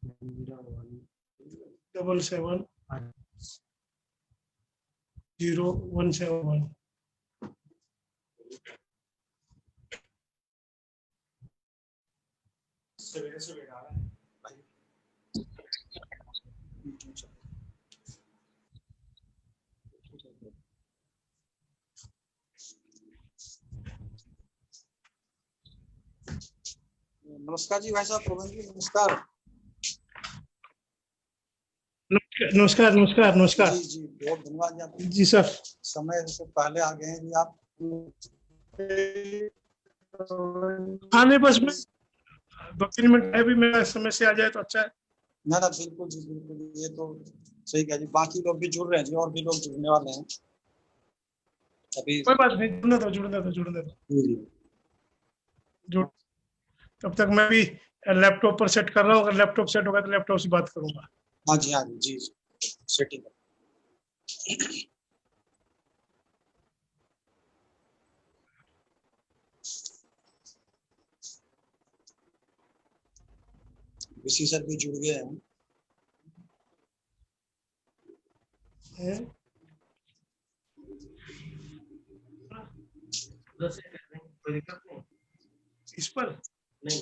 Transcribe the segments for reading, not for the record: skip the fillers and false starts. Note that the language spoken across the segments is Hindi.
770171। नमस्कार जी भाई साहब, प्रबंध जी नमस्कार। नमस्कार नमस्कार नमस्कार। जी जी बहुत धन्यवाद जी, आप जी सर। समय से पहले आ गए हैं जी आप। आने बस में 2-3 मिनट है भी, मेरा समय से आ जाए तो अच्छा है। ना ना बिल्कुल जी बिल्कुल, ये तो सही कहा जी। बाकी लोग भी जुड़ रहे हैं जी, और भी लोग जुड़ने वाले हैं अभी। कोई बात नहीं, जुड़ने दो। जी जुड़, तब तक मैं भी लैपटॉप पर सेट कर रहा हूँ। अगर लैपटॉप सेट होगा तो लैपटॉप से बात करूंगा। हाँ जी जी सेटिंग। विशी सर भी जुड़ गए हैं। कोई दिक्कत नहीं, इस पर नहीं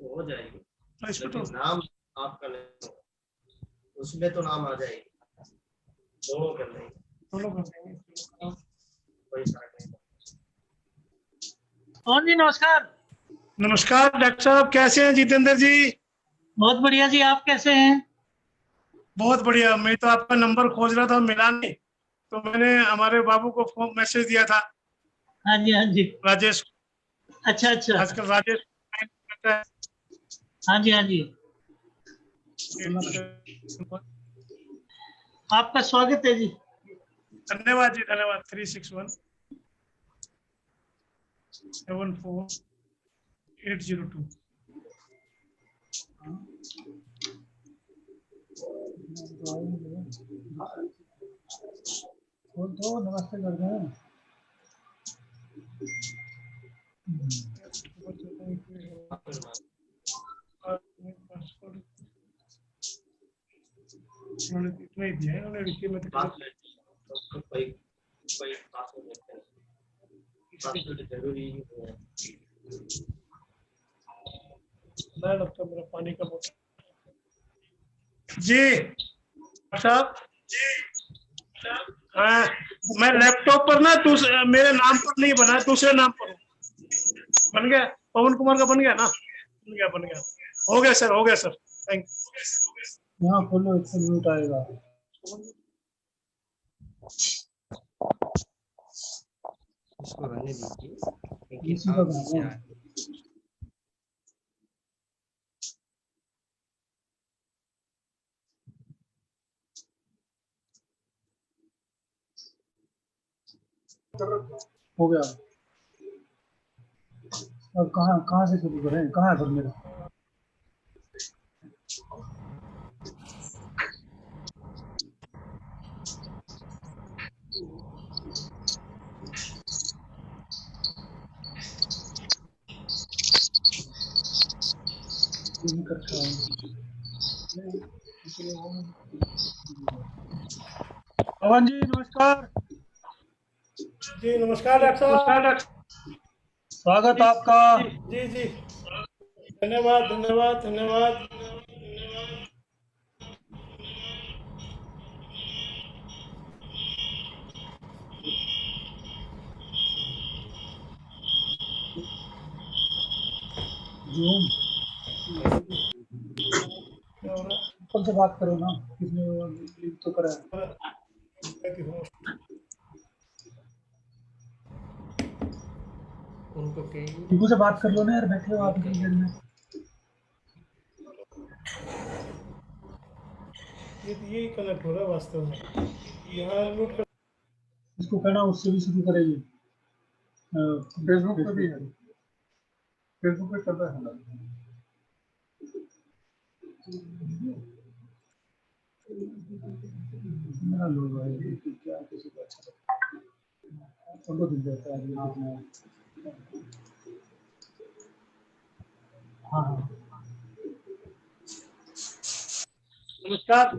हो जाएगी। इस पर तो नाम आपका नहीं होगा, उसमें तो नाम आ जाएगी। दोनों कर लेंगे, दोनों कर देंगे, कोई फर्क नहीं। कौन जी नमस्कार। नमस्कार डॉक्टर साहब, कैसे हैं जितेंद्र जी? बहुत बढ़िया जी, आप कैसे हैं? बहुत बढ़िया। मैं तो आपका नंबर खोज रहा था, मिला नहीं, तो मैंने हमारे बाबू को फोन मैसेज दिया था। हाँ जी राजेश। अच्छा आजकल राजेश। हाँ जी आपका स्वागत है जी। धन्यवाद जी, धन्यवाद। 36174 802। तो नमस्ते कर रहे हैं। इतना ही दिया है उन्होंने, विकी में तो कोई पासवर्ड देखते हैं, पासवर्ड जरूरी है। डॉक्टर, मेरा पानी का बोतल जी साहब। हाँ, मैं लैपटॉप पर ना मेरे नाम पर नहीं बना, दूसरे नाम पर बन गया। पवन कुमार का बन गया ना? बन गया। हो गया सर, हो गया सर। Thank you. यहाँ खोलो, इससे म्यूट आएगा। इसको रहने दीजिए, इसी का बनाना है। हो गया। अब कहाँ से शुरू करें? कहाँ है फिर मेरा? पवन जी नमस्कार। जी नमस्कार डॉक्टर साहब। स्वागत आपका। जी जी, धन्यवाद धन्यवाद धन्यवाद। जूम कौन से बात करो ना, किसने लिंक तो करा है। उनको टीकू से बात कर लो ना यार, बैठे हो आप इतनी देर में। ये कनेक्ट हो रहा है वास्तव में। यहाँ नोट कर, इसको कहना उससे भी शुरू करेंगे। फेसबुक पे भी है, फेसबुक पे चल रहा है। मेरा लोग है क्या, किसी को अच्छा लगता है उनको दिल जाता है ये देखना। हाँ नमस्कार।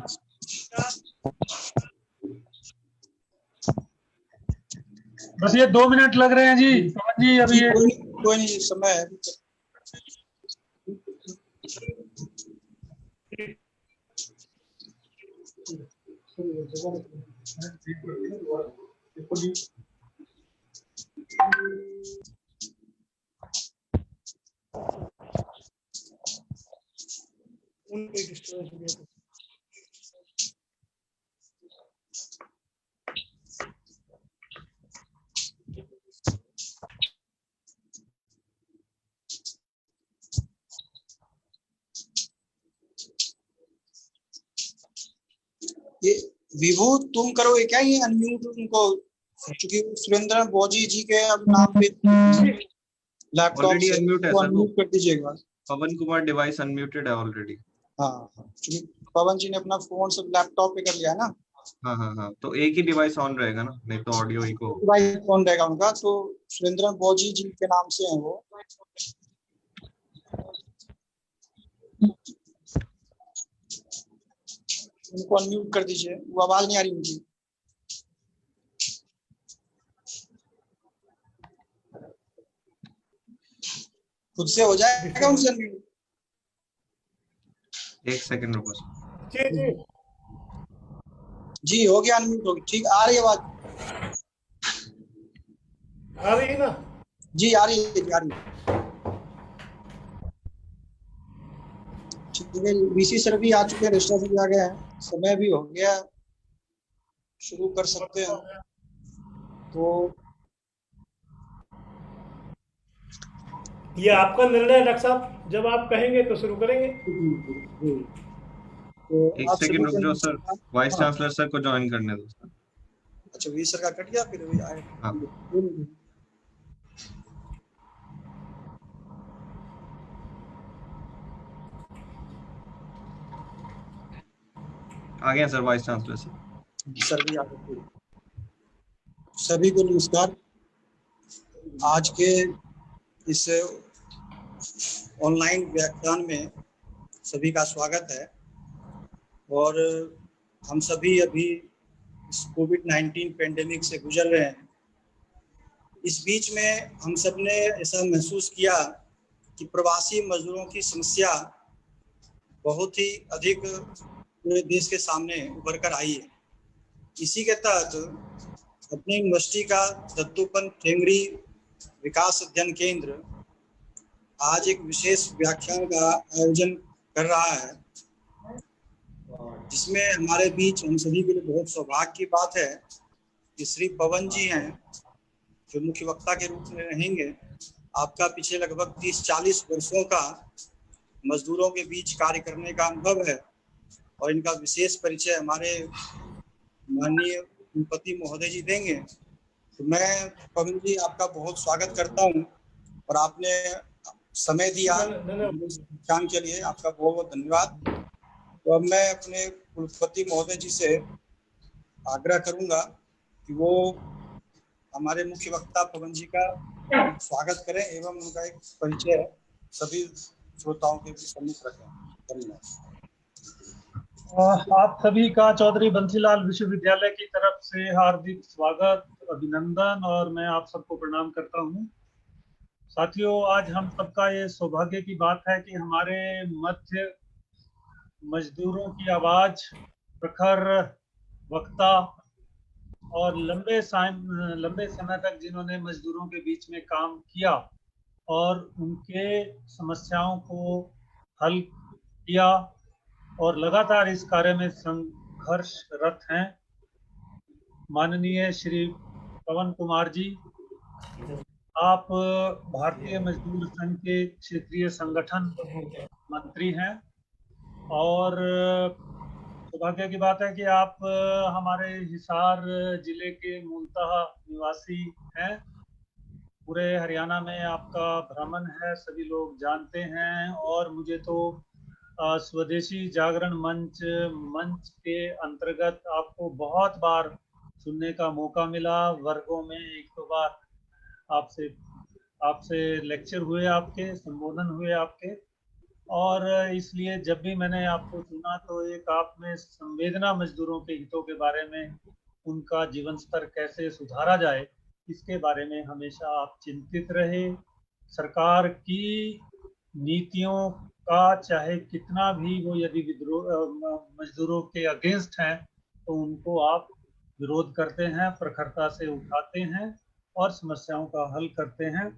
बस ये 2 मिनट लग रहे हैं जी पवन जी, अभी ये कोई नहीं, समय है। उनकी डिस्टर्बेंस हो गया तो। ये विभू तुम करोगे क्या ये अनम्यूट उनको, क्योंकि सुरेंद्र बोजी जी के अब नाम पे लैपटॉप ऑलरेडी से अनम्यूट है वो सर, वो अनम्यूट कर दीजिएगा। पवन कुमार डिवाइस अनम्यूटेड है ऑलरेडी। हाँ क्योंकि पवन जी ने अपना फोन से लैपटॉप पे कर लिया है ना, हाँ हाँ हाँ, तो एक ही डिवाइस ऑन रहेगा ना, नहीं तो ऑडियो इको। डिवाइस फोन रहेगा उनका। तो सुरेंद्र बोजी जी के नाम से है वो। उनको अनम्यूट कर दीजिए, वो आवाज नहीं आ रही उनकी। खुद से हो जाएगा उनसे अनम्यूट। एक सेकंड रुको सर। जी जी जी हो गया अनम्यूट, हो गया। ठीक आ रही है आवाज? आ रही है ना? जी आ रही है, जी आ रही है। ठीक है, वीसी सर भी आ चुके हैं, रजिस्ट्रार सर भी आ गए हैं, समय भी हो गया, शुरू कर सकते हैं। तो ये आपका निर्णय है डॉक्टर साहब, जब आप कहेंगे तो शुरू करेंगे। तो एक आप सेकंड रुक जाओ सर, वाइस हाँ, चांसलर सर को ज्वाइन करने दो सर। अच्छा वी सर का कट गया, फिर वही आए। हाँ। आ गया sir vice chancellor sir. Sir भी आ गए। सभी को नमस्कार। आज के इस ऑनलाइन व्याख्यान में सभी का स्वागत है। और हम सभी अभी इस कोविड-19 पेंडेमिक से गुजर रहे हैं। इस बीच में हम सब ने ऐसा महसूस किया कि प्रवासी मजदूरों की समस्या बहुत ही अधिक पूरे देश के सामने उभर कर आई है। इसी के तहत अपनी यूनिवर्सिटी का दत्तोपंत ठेंगरी विकास अध्ययन केंद्र आज एक विशेष व्याख्यान का आयोजन कर रहा है, जिसमें हमारे बीच हम सभी के लिए बहुत सौभाग्य की बात है कि श्री पवन जी हैं जो मुख्य वक्ता के रूप में रहेंगे। आपका पिछले लगभग 30-40 वर्षों का मजदूरों के बीच कार्य करने का अनुभव है और इनका विशेष परिचय हमारे माननीय कुलपति महोदय जी देंगे। तो मैं पवन जी आपका बहुत स्वागत करता हूं और आपने समय दिया व्याख्यान के लिए, आपका बहुत बहुत धन्यवाद। तो अब मैं अपने कुलपति महोदय जी से आग्रह करूंगा कि वो हमारे मुख्य वक्ता पवन जी का स्वागत करें एवं उनका एक परिचय सभी श्रोताओं के सम्मुख रखें। धन्यवाद। आप सभी का चौधरी बंसीलाल विश्वविद्यालय की तरफ से हार्दिक स्वागत, अभिनंदन और मैं आप सबको प्रणाम करता हूं। साथियों, आज हम सबका ये सौभाग्य की बात है कि हमारे मध्य मजदूरों की आवाज, प्रखर वक्ता और लंबे समय तक जिन्होंने मजदूरों के बीच में काम किया और उनके समस्याओं को हल किया और लगातार इस कार्य में संघर्षरत हैं, माननीय श्री पवन कुमार जी। आप भारतीय मजदूर संघ के क्षेत्रीय संगठन मंत्री हैं और सौभाग्य की बात है कि आप हमारे हिसार जिले के मूलतः निवासी हैं। पूरे हरियाणा में आपका भ्रमण है, सभी लोग जानते हैं। और मुझे तो स्वदेशी जागरण मंच के अंतर्गत आपको बहुत बार सुनने का मौका मिला। वर्गों में 1-2 बार आपसे लेक्चर हुए, आपके संबोधन हुए आपके। और इसलिए जब भी मैंने आपको सुना तो एक आप में संवेदना मजदूरों के हितों के बारे में, उनका जीवन स्तर कैसे सुधारा जाए, इसके बारे में हमेशा आप चिंतित रहे। सरकार की नीतियों का चाहे कितना भी वो यदि मजदूरों के अगेंस्ट हैं तो उनको आप विरोध करते हैं, प्रखरता से उठाते हैं और समस्याओं का हल करते हैं।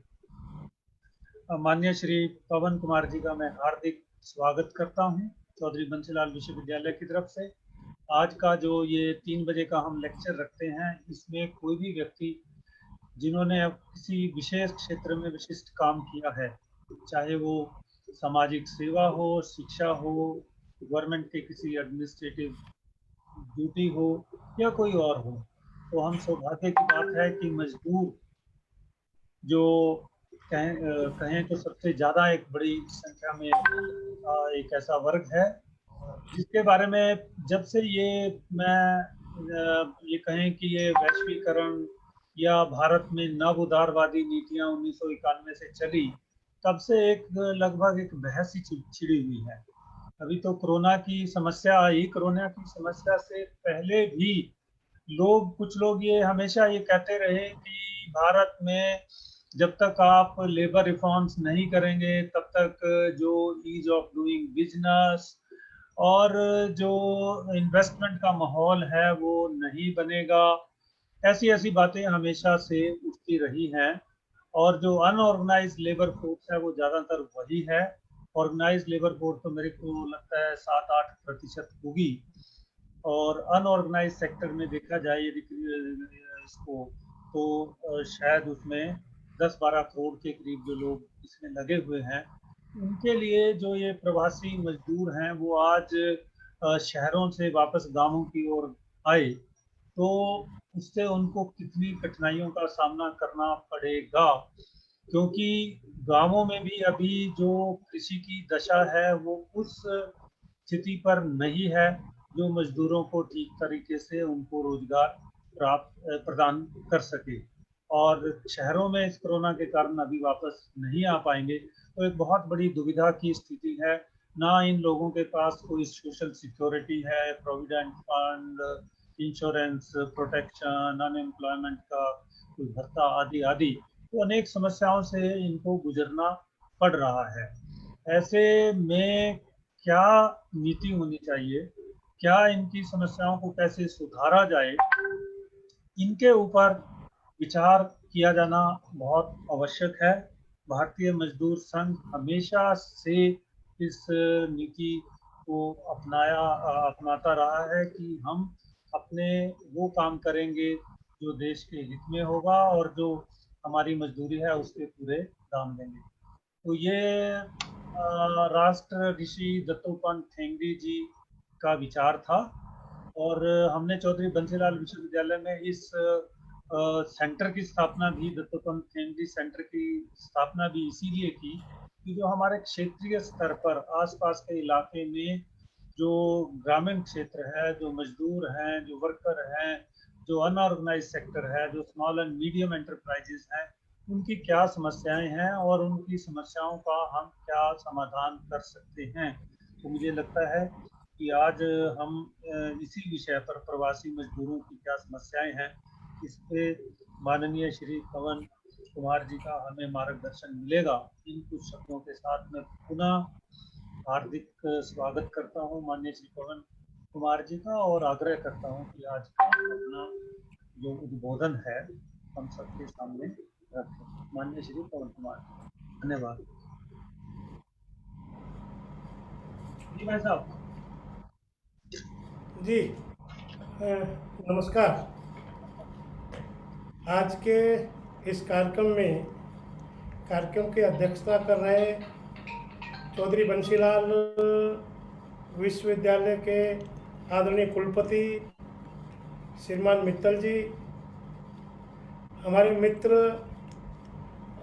माननीय श्री पवन कुमार जी का मैं हार्दिक स्वागत करता हूं चौधरी बंसीलाल विश्वविद्यालय की तरफ से। आज का जो ये 3 बजे का हम लेक्चर रखते हैं, इसमें कोई भी व्यक्ति जिन्होंने अब किसी विशेष क्षेत्र में विशिष्ट काम किया है, चाहे वो सामाजिक सेवा हो, शिक्षा हो, गवर्नमेंट के किसी एडमिनिस्ट्रेटिव ड्यूटी हो या कोई और हो, तो हम सौभाग्य की बात है कि मजदूर जो कहें तो सबसे ज़्यादा एक बड़ी संख्या में एक ऐसा वर्ग है जिसके बारे में जब से ये कहें कि ये वैश्वीकरण या भारत में नव उदारवादी नीतियां 1991 से चली, तब से लगभग एक बहस ही छिड़ी हुई है। अभी तो कोरोना की समस्या आई, कोरोना की समस्या से पहले भी कुछ लोग ये हमेशा ये कहते रहे कि भारत में जब तक आप लेबर रिफॉर्म्स नहीं करेंगे तब तक जो ईज ऑफ डूइंग बिजनेस और जो इन्वेस्टमेंट का माहौल है वो नहीं बनेगा। ऐसी बातें हमेशा से उठती रही हैं और जो अनऑर्गेनाइज्ड लेबर फोर्स है वो ज़्यादातर वही है। ऑर्गेनाइज्ड लेबर फोर्स तो मेरे को लगता है 7-8% होगी और अनऑर्गेनाइज्ड सेक्टर में देखा जाए यदि इसको तो शायद उसमें 10-12 करोड़ के करीब जो लोग इसमें लगे हुए हैं। उनके लिए जो ये प्रवासी मजदूर हैं वो आज शहरों से वापस गांवों की ओर आए तो उससे उनको कितनी कठिनाइयों का सामना करना पड़ेगा, क्योंकि गांवों में भी अभी जो कृषि की दशा है वो उस स्थिति पर नहीं है जो मजदूरों को ठीक तरीके से उनको रोजगार प्रदान कर सके। और शहरों में इस कोरोना के कारण अभी वापस नहीं आ पाएंगे तो एक बहुत बड़ी दुविधा की स्थिति है। ना इन लोगों के पास कोई सोशल सिक्योरिटी है, provident fund, insurance, protection, unemployment का कोई भत्ता आदि आदि, तो अनेक समस्याओं से इनको गुजरना पड़ रहा है। ऐसे में क्या नीति होनी चाहिए, क्या इनकी समस्याओं को कैसे सुधारा जाए, इनके ऊपर विचार किया जाना बहुत आवश्यक है। भारतीय मजदूर संघ हमेशा से इस नीति को अपनाता रहा है कि हम अपने वो काम करेंगे जो देश के हित में होगा और जो हमारी मजदूरी है उसके पूरे दाम देंगे। तो ये राष्ट्र ऋषि दत्तोपंत ठेंगड़ी जी का विचार था और हमने चौधरी बंसीलाल विश्वविद्यालय में इस सेंटर की स्थापना भी, दत्तोपंत ठेंगड़ी सेंटर की स्थापना भी इसीलिए की कि जो हमारे क्षेत्रीय स्तर पर आसपास के इलाके में जो ग्रामीण क्षेत्र है, जो मजदूर हैं, जो वर्कर हैं, जो अनऑर्गेनाइज सेक्टर है, जो स्मॉल एंड मीडियम एंटरप्राइजेस हैं, उनकी क्या समस्याएं हैं और उनकी समस्याओं का हम क्या समाधान कर सकते हैं। तो मुझे लगता है कि आज हम इसी विषय पर प्रवासी मजदूरों की क्या समस्याएं हैं इस पे माननीय श्री पवन कुमार जी का हमें मार्गदर्शन मिलेगा। इन कुछ शब्दों के साथ मैं पुनः हार्दिक स्वागत करता हूं माननीय श्री पवन कुमार जी का और आग्रह करता हूं कि आज का अपना जो उद्बोधन है हम सबके सामने रखें। माननीय श्री पवन कुमार जी, धन्यवाद। जी भाई साहब। जी नमस्कार। आज के इस कार्यक्रम की अध्यक्षता कर रहे चौधरी बंसीलाल विश्वविद्यालय के आदरणीय कुलपति श्रीमान मित्तल जी, हमारे मित्र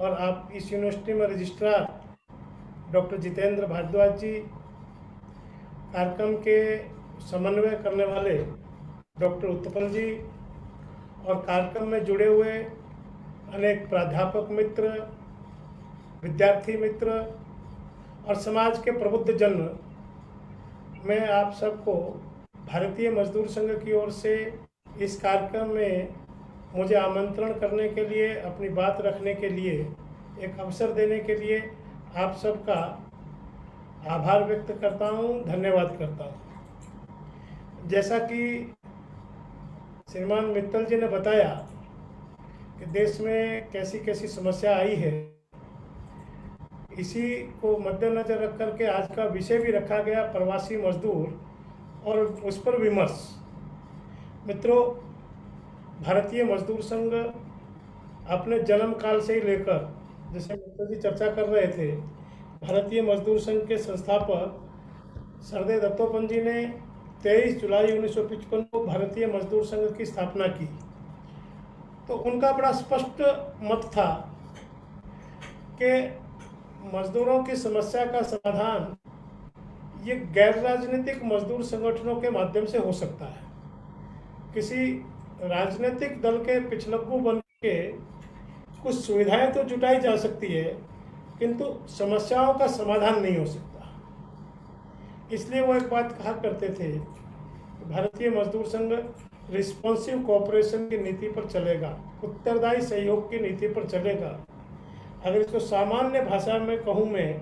और आप इस यूनिवर्सिटी में रजिस्ट्रार डॉक्टर जितेंद्र भारद्वाज जी, कार्यक्रम के समन्वय करने वाले डॉक्टर उत्पल जी और कार्यक्रम में जुड़े हुए अनेक प्राध्यापक मित्र, विद्यार्थी मित्र और समाज के प्रबुद्ध जन, मैं आप सबको भारतीय मजदूर संघ की ओर से इस कार्यक्रम में मुझे आमंत्रण करने के लिए, अपनी बात रखने के लिए, एक अवसर देने के लिए आप सबका आभार व्यक्त करता हूँ, धन्यवाद करता हूँ। जैसा कि श्रीमान मित्तल जी ने बताया कि देश में कैसी कैसी समस्या आई है, इसी को मद्देनजर रख करके आज का विषय भी रखा गया प्रवासी मजदूर और उस पर विमर्श। मित्रों, भारतीय मजदूर संघ अपने जन्म काल से ही लेकर, जैसे मित्तल जी चर्चा कर रहे थे, भारतीय मजदूर संघ के संस्थापक सरदेव दत्तोपंत जी ने 23 जुलाई 1955 को भारतीय मजदूर संघ की स्थापना की। तो उनका बड़ा स्पष्ट मत था कि मजदूरों की समस्या का समाधान ये गैर राजनीतिक मजदूर संगठनों के माध्यम से हो सकता है। किसी राजनीतिक दल के पिछलग्गू बन के कुछ सुविधाएं तो जुटाई जा सकती है, किंतु समस्याओं का समाधान नहीं हो सकता। इसलिए वो एक बात कहा करते थे, भारतीय मजदूर संघ रिस्पॉन्सिव कोऑपरेशन की नीति पर चलेगा, उत्तरदायी सहयोग की नीति पर चलेगा। अगर इसको सामान्य भाषा में कहूँ मैं,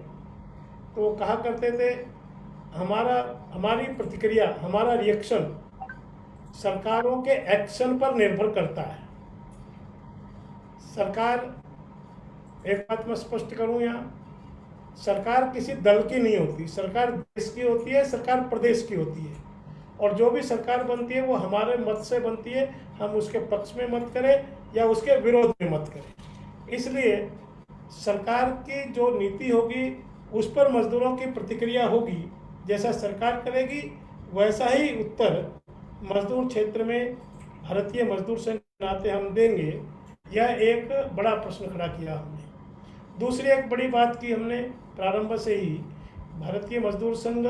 तो वो कहा करते थे, हमारी प्रतिक्रिया, हमारा रिएक्शन सरकारों के एक्शन पर निर्भर करता है। सरकार, एक बात मैं स्पष्ट करूं यहाँ, सरकार किसी दल की नहीं होती, सरकार देश की होती है, सरकार प्रदेश की होती है। और जो भी सरकार बनती है वो हमारे मत से बनती है, हम उसके पक्ष में मत करें या उसके विरोध में मत करें। इसलिए सरकार की जो नीति होगी उस पर मजदूरों की प्रतिक्रिया होगी। जैसा सरकार करेगी वैसा ही उत्तर मजदूर क्षेत्र में भारतीय मजदूर संघ के नाते हम देंगे। यह एक बड़ा प्रश्न खड़ा किया हमने। दूसरी एक बड़ी बात की हमने प्रारंभ से ही, भारतीय मजदूर संघ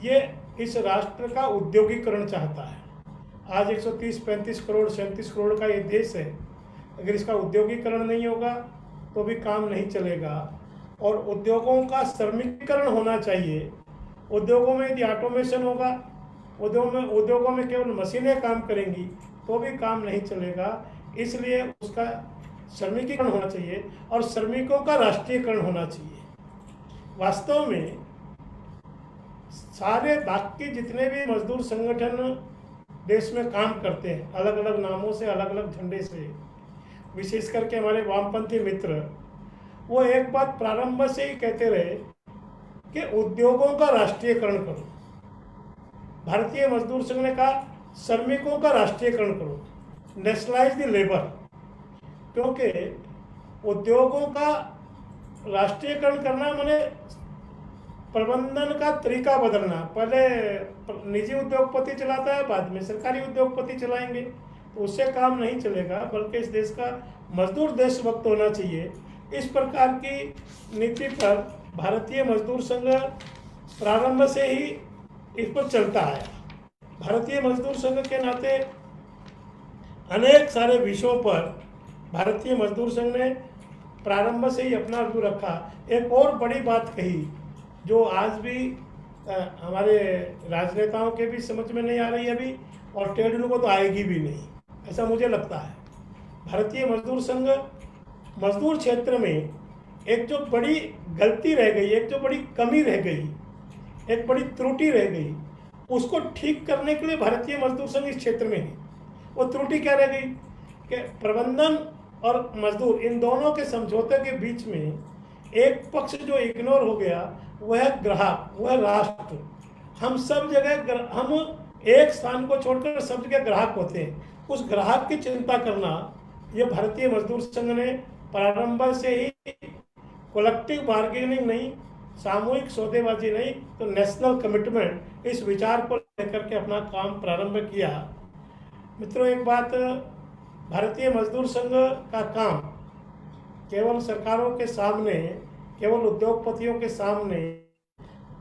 ये इस राष्ट्र का उद्योगीकरण चाहता है। आज 130-35 करोड़ 37 करोड़ का ये देश है, अगर इसका उद्योगीकरण नहीं होगा तो भी काम नहीं चलेगा। और उद्योगों का श्रमिकीकरण होना चाहिए। उद्योगों में यदि ऑटोमेशन होगा, उद्योगों में केवल मशीनें काम करेंगी तो भी काम नहीं चलेगा। इसलिए उसका श्रमिकीकरण होना चाहिए और श्रमिकों का राष्ट्रीयकरण होना चाहिए। वास्तव में सारे बाकी जितने भी मजदूर संगठन देश में काम करते हैं, अलग अलग नामों से, अलग अलग झंडे से, विशेष करके हमारे वामपंथी मित्र, वो एक बात प्रारंभ से ही कहते रहे कि उद्योगों का राष्ट्रीयकरण करो। भारतीय मजदूर संघ ने कहा श्रमिकों का राष्ट्रीयकरण करो, नेशनलाइज द लेबर। क्योंकि उद्योगों का राष्ट्रीयकरण करना माने प्रबंधन का तरीका बदलना। पहले निजी उद्योगपति चलाता है, बाद में सरकारी उद्योगपति चलाएंगे, तो उससे काम नहीं चलेगा। बल्कि इस देश का मजदूर देशभक्त होना चाहिए। इस प्रकार की नीति पर भारतीय मजदूर संघ प्रारंभ से ही इस पर चलता है। भारतीय मजदूर संघ के नाते अनेक सारे विषयों पर भारतीय मजदूर संघ ने प्रारंभ से ही अपना व्यू रखा। एक और बड़ी बात कही जो आज भी हमारे राजनेताओं के भी समझ में नहीं आ रही अभी, और ट्रेड यूनियन को तो आएगी भी नहीं, ऐसा मुझे लगता है। भारतीय मजदूर संघ मजदूर क्षेत्र में एक जो बड़ी गलती रह गई, एक जो बड़ी कमी रह गई, एक बड़ी त्रुटि रह गई, उसको ठीक करने के लिए भारतीय मजदूर संघ इस क्षेत्र में है। वो त्रुटि क्या रह गई कि प्रबंधन और मजदूर इन दोनों के समझौते के बीच में एक पक्ष जो इग्नोर हो गया, वह ग्राहक, वह राष्ट्र। हम सब जगह, हम एक स्थान को छोड़कर सब जगह ग्राहक होते हैं। उस ग्राहक की चिंता करना, ये भारतीय मजदूर संघ ने प्रारंभ से ही कलेक्टिव बार्गेनिंग नहीं, सामूहिक सौदेबाजी नहीं, तो नेशनल कमिटमेंट, इस विचार को लेकर के अपना काम प्रारंभ किया। मित्रों, एक बात, भारतीय मजदूर संघ का काम केवल सरकारों के सामने, केवल उद्योगपतियों के सामने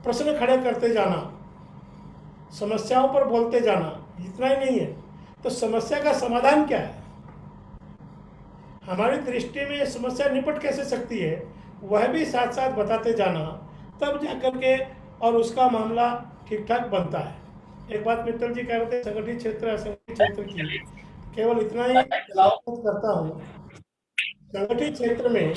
प्रश्न खड़े करते जाना, समस्याओं पर बोलते जाना, इतना ही नहीं है। तो समस्या का समाधान क्या है? हमारी दृष्टि में ये समस्या निपट कैसे सकती है, वह भी साथ साथ बताते जाना, तब जाकर के और उसका मामला ठीक ठाक बनता है। एक बात मित्तल जी कह रहे थे संगठित क्षेत्र असंगठित क्षेत्र की, केवल इतना ही करता हूँ, संगठित क्षेत्र में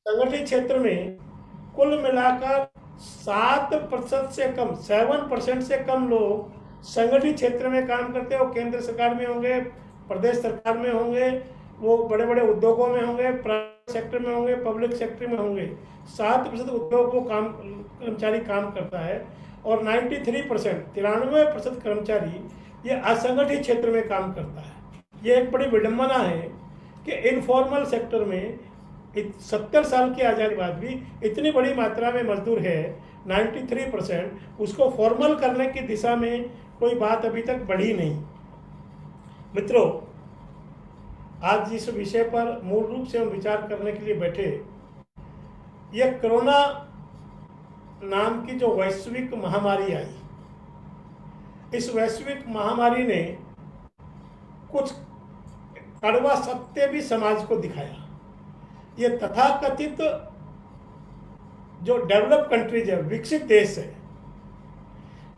संगठित क्षेत्र में कुल मिलाकर 7% से कम, 7% से कम लोग संगठित क्षेत्र में काम करते हो। केंद्र सरकार में होंगे, प्रदेश सरकार में होंगे, वो बड़े बड़े उद्योगों में होंगे, प्राइवेट सेक्टर में होंगे, पब्लिक सेक्टर में होंगे। 7% उद्योग को काम कर्मचारी काम करता है और 93% कर्मचारी ये असंगठित क्षेत्र में काम करता है। ये एक बड़ी विडंबना है कि इनफॉर्मल सेक्टर में 70 साल की आज़ादी बाद भी इतनी बड़ी मात्रा में मजदूर है, 93%, उसको फॉर्मल करने की दिशा में कोई बात अभी तक बढ़ी नहीं। मित्रों, आज जिस विषय पर मूल रूप से हम विचार करने के लिए बैठे, यह कोरोना नाम की जो वैश्विक महामारी आई, इस वैश्विक महामारी ने कुछ कड़वा सत्य भी समाज को दिखाया। ये तथाकथित जो डेवलप कंट्रीज है, विकसित देश है,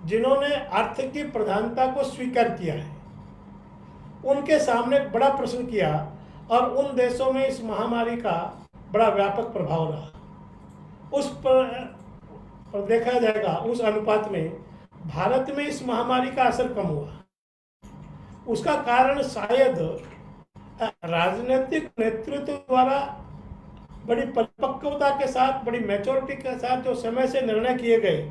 जिन्होंने अर्थ की प्रधानता को स्वीकार किया है, उनके सामने बड़ा प्रश्न किया और उन देशों में इस महामारी का बड़ा व्यापक प्रभाव रहा। उस पर देखा जाएगा, उस अनुपात में भारत में इस महामारी का असर कम हुआ। उसका कारण शायद राजनीतिक नेतृत्व द्वारा बड़ी परिपक्वता के साथ, बड़ी मैच्योरिटी के साथ जो समय से निर्णय किए गए,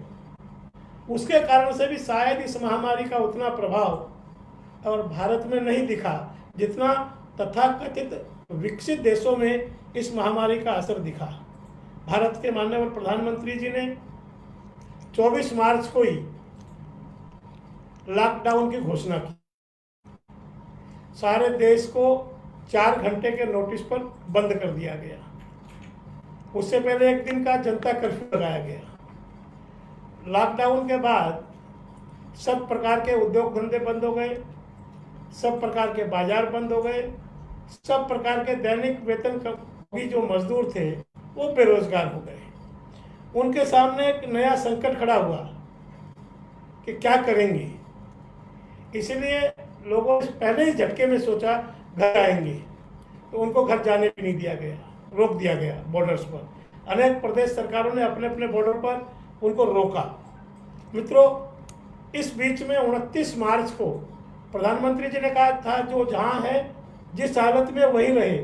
उसके कारण से भी शायद इस महामारी का उतना प्रभाव और भारत में नहीं दिखा जितना तथाकथित विकसित देशों में इस महामारी का असर दिखा। भारत के माननीय प्रधानमंत्री जी ने 24 मार्च को ही लॉकडाउन की घोषणा की। सारे देश को 4 घंटे के नोटिस पर बंद कर दिया गया। उससे पहले एक दिन का जनता कर्फ्यू लगाया गया। लॉकडाउन के बाद सब प्रकार के उद्योग धंधे बंद हो गए, सब प्रकार के बाजार बंद हो गए, सब प्रकार के दैनिक वेतन भी जो मजदूर थे वो बेरोजगार हो गए। उनके सामने एक नया संकट खड़ा हुआ कि क्या करेंगे। इसलिए लोगों ने पहले ही झटके में सोचा घर आएंगे, तो उनको घर जाने भी नहीं दिया गया, रोक दिया गया बॉर्डर्स पर। अनेक प्रदेश सरकारों ने अपने अपने बॉर्डर पर उनको रोका। मित्रों, इस बीच में 29 मार्च को प्रधानमंत्री जी ने कहा था जो जहां है जिस हालत में वही रहे।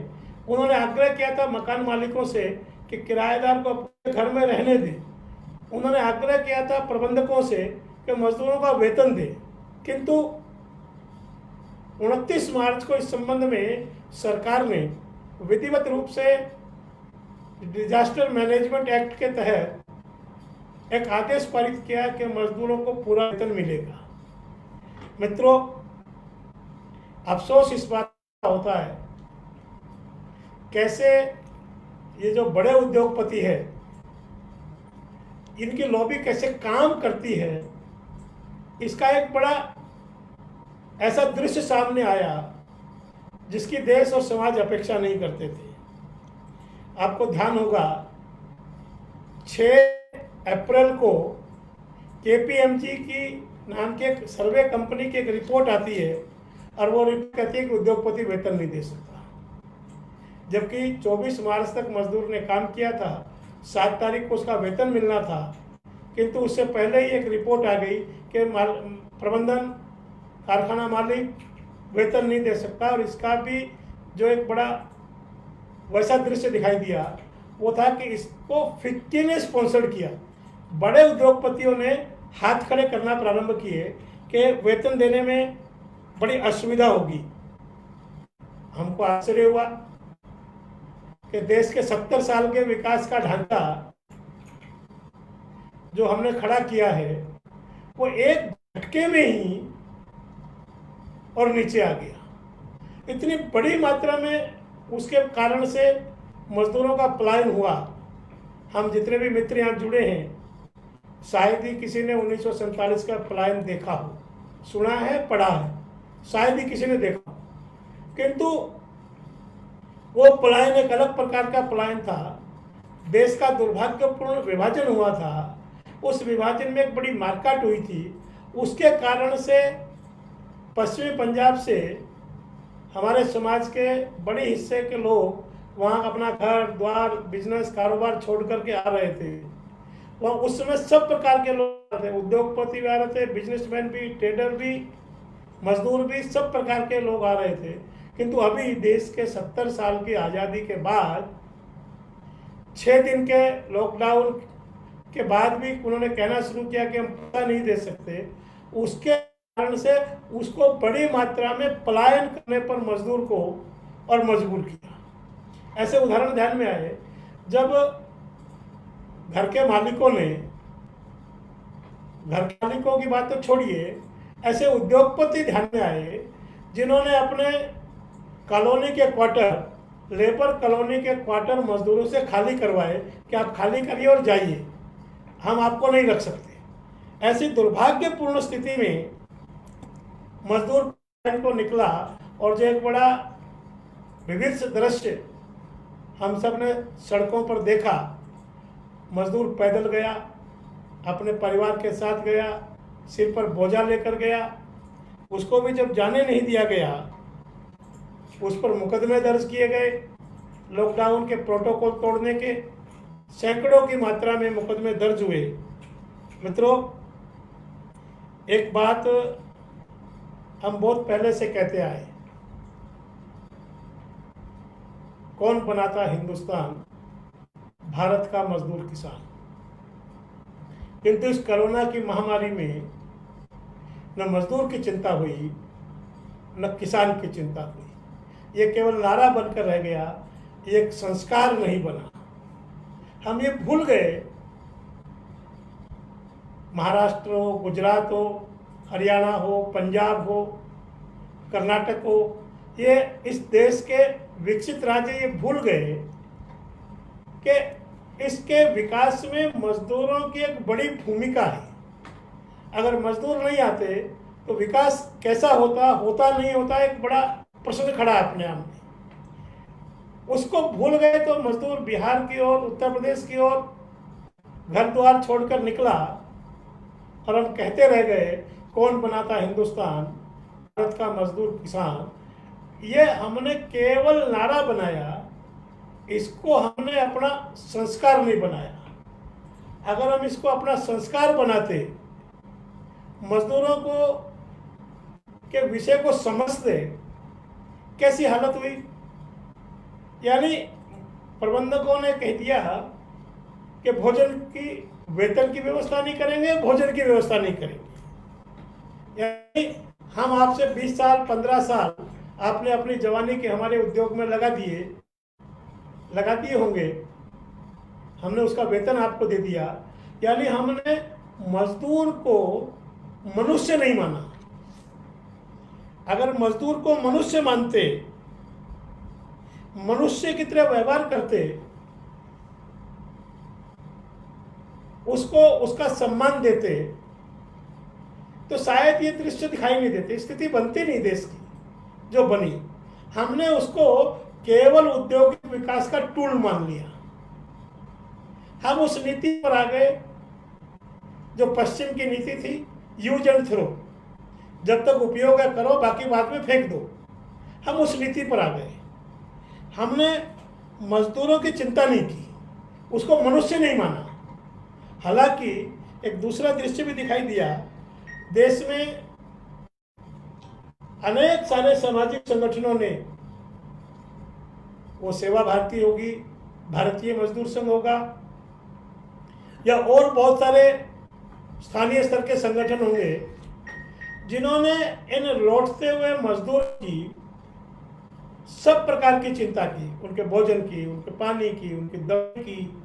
उन्होंने आग्रह किया था मकान मालिकों से कि किराएदार को अपने घर में रहने दें। उन्होंने आग्रह किया था प्रबंधकों से कि मजदूरों का वेतन दें। किंतु 29 मार्च को इस संबंध में सरकार ने विधिवत रूप से डिजास्टर मैनेजमेंट एक्ट के तहत एक आदेश पारित किया कि मजदूरों को पूरा वेतन मिलेगा। मित्रों, अफसोस इस बात का होता है कैसे ये जो बड़े उद्योगपति है, इनकी लॉबी कैसे काम करती है। इसका एक बड़ा ऐसा दृश्य सामने आया जिसकी देश और समाज अपेक्षा नहीं करते थे। आपको ध्यान होगा 6 अप्रैल को KPMG की नाम के एक सर्वे कंपनी की एक रिपोर्ट आती है और वो रिपोर्ट कहती है कि उद्योगपति वेतन नहीं दे सकता, जबकि 24 मार्च तक मजदूर ने काम किया था, 7 तारीख को उसका वेतन मिलना था। किंतु उससे पहले ही एक रिपोर्ट आ गई कि प्रबंधन कारखाना मालिक वेतन नहीं दे सकता। और इसका भी जो एक बड़ा वैसा दृश्य दिखाई दिया वो था कि इसको फिक्की ने स्पॉन्सर किया। बड़े उद्योगपतियों ने हाथ खड़े करना प्रारंभ किए कि वेतन देने में बड़ी असुविधा होगी। हमको आश्चर्य हुआ कि देश के 70 साल के विकास का ढांचा जो हमने खड़ा किया है वो एक झटके में ही और नीचे आ गया। इतनी बड़ी मात्रा में उसके कारण से मजदूरों का पलायन हुआ। हम जितने भी मित्र यहाँ जुड़े हैं, शायद ही किसी ने 1947 का पलायन देखा हो, सुना है, पढ़ा है, शायद ही किसी ने देखा हो। किंतु वो पलायन एक अलग प्रकार का पलायन था। देश का दुर्भाग्यपूर्ण विभाजन हुआ था, उस विभाजन में एक बड़ी मारकाट हुई थी। उसके कारण से पश्चिमी पंजाब से हमारे समाज के बड़े हिस्से के लोग वहाँ अपना घर द्वार बिजनेस कारोबार छोड़ करके आ रहे थे। वहाँ उस समय सब प्रकार के लोग थे, उद्योगपति भी आ रहे थे, बिजनेसमैन भी, ट्रेडर भी, मजदूर भी, सब प्रकार के लोग आ रहे थे। किंतु अभी देश के 70 साल की आज़ादी के बाद 6 दिन के लॉकडाउन के बाद भी उन्होंने कहना शुरू किया कि हम पता नहीं दे सकते। उसके कारण से उसको बड़ी मात्रा में पलायन करने पर मजदूर को और मजबूर किया। ऐसे उदाहरण ध्यान में आए जब घर के मालिकों ने, घर के मालिकों की बात तो छोड़िए, ऐसे उद्योगपति ध्यान में आए जिन्होंने अपने कॉलोनी के क्वार्टर, लेबर कॉलोनी के क्वार्टर मजदूरों से खाली करवाए कि आप खाली करिए और जाइए, हम आपको नहीं रख सकते। ऐसी दुर्भाग्यपूर्ण स्थिति में मजदूर को निकला और जो एक बड़ा विविध दृश्य हम सब ने सड़कों पर देखा, मजदूर पैदल गया, अपने परिवार के साथ गया, सिर पर बोझा लेकर गया, उसको भी जब जाने नहीं दिया गया, उस पर मुकदमे दर्ज किए गए। लॉकडाउन के प्रोटोकॉल तोड़ने के सैकड़ों की मात्रा में मुकदमे दर्ज हुए। मित्रों, एक बात हम बहुत पहले से कहते आए, कौन बनाता हिंदुस्तान? भारत का मजदूर किसान। किंतु इस कोरोना की महामारी में न मजदूर की चिंता हुई, न किसान की चिंता हुई। ये केवल नारा बनकर रह गया, ये एक संस्कार नहीं बना। हम ये भूल गए, महाराष्ट्र हो, गुजरात हो, हरियाणा हो, पंजाब हो, कर्नाटक हो, ये इस देश के विकसित राज्य ये भूल गए कि इसके विकास में मजदूरों की एक बड़ी भूमिका है। अगर मजदूर नहीं आते तो विकास कैसा होता, होता नहीं होता, एक बड़ा प्रश्न खड़ा है अपने आप में। उसको भूल गए तो मजदूर बिहार की ओर, उत्तर प्रदेश की ओर घर द्वार छोड़कर निकला और हम कहते रह गए, कौन बनाता हिंदुस्तान? भारत का मजदूर किसान। ये हमने केवल नारा बनाया, इसको हमने अपना संस्कार नहीं बनाया। अगर हम इसको अपना संस्कार बनाते, मजदूरों को के विषय को समझते, कैसी हालत हुई। यानी प्रबंधकों ने कह दिया कि भोजन की, वेतन की व्यवस्था नहीं करेंगे, भोजन की व्यवस्था नहीं करेंगे। यानी हम आपसे 20 साल 15 साल आपने अपनी जवानी के हमारे उद्योग में लगा दिए होंगे, हमने उसका वेतन आपको दे दिया। यानी हमने मजदूर को मनुष्य नहीं माना। अगर मजदूर को मनुष्य मानते, मनुष्य की तरह व्यवहार करते, उसको उसका सम्मान देते, तो शायद ये दृश्य दिखाई नहीं देते, स्थिति बनती नहीं देश की जो बनी। हमने उसको केवल औद्योगिक विकास का टूल मान लिया। हम उस नीति पर आ गए जो पश्चिम की नीति थी, यूज एंड थ्रो, जब तक उपयोग है करो, बाकी बाद में फेंक दो। हम उस नीति पर आ गए। हमने मजदूरों की चिंता नहीं की, उसको मनुष्य नहीं माना। हालांकि एक दूसरा दृश्य भी दिखाई दिया, देश में अनेक सारे सामाजिक संगठनों ने, वो सेवा भारती होगी, भारतीय मजदूर संघ होगा, या और बहुत सारे स्थानीय स्तर के संगठन होंगे, जिन्होंने इन लौटते हुए मजदूर की सब प्रकार की चिंता की, उनके भोजन की, उनके पानी की, उनकी दवाई की,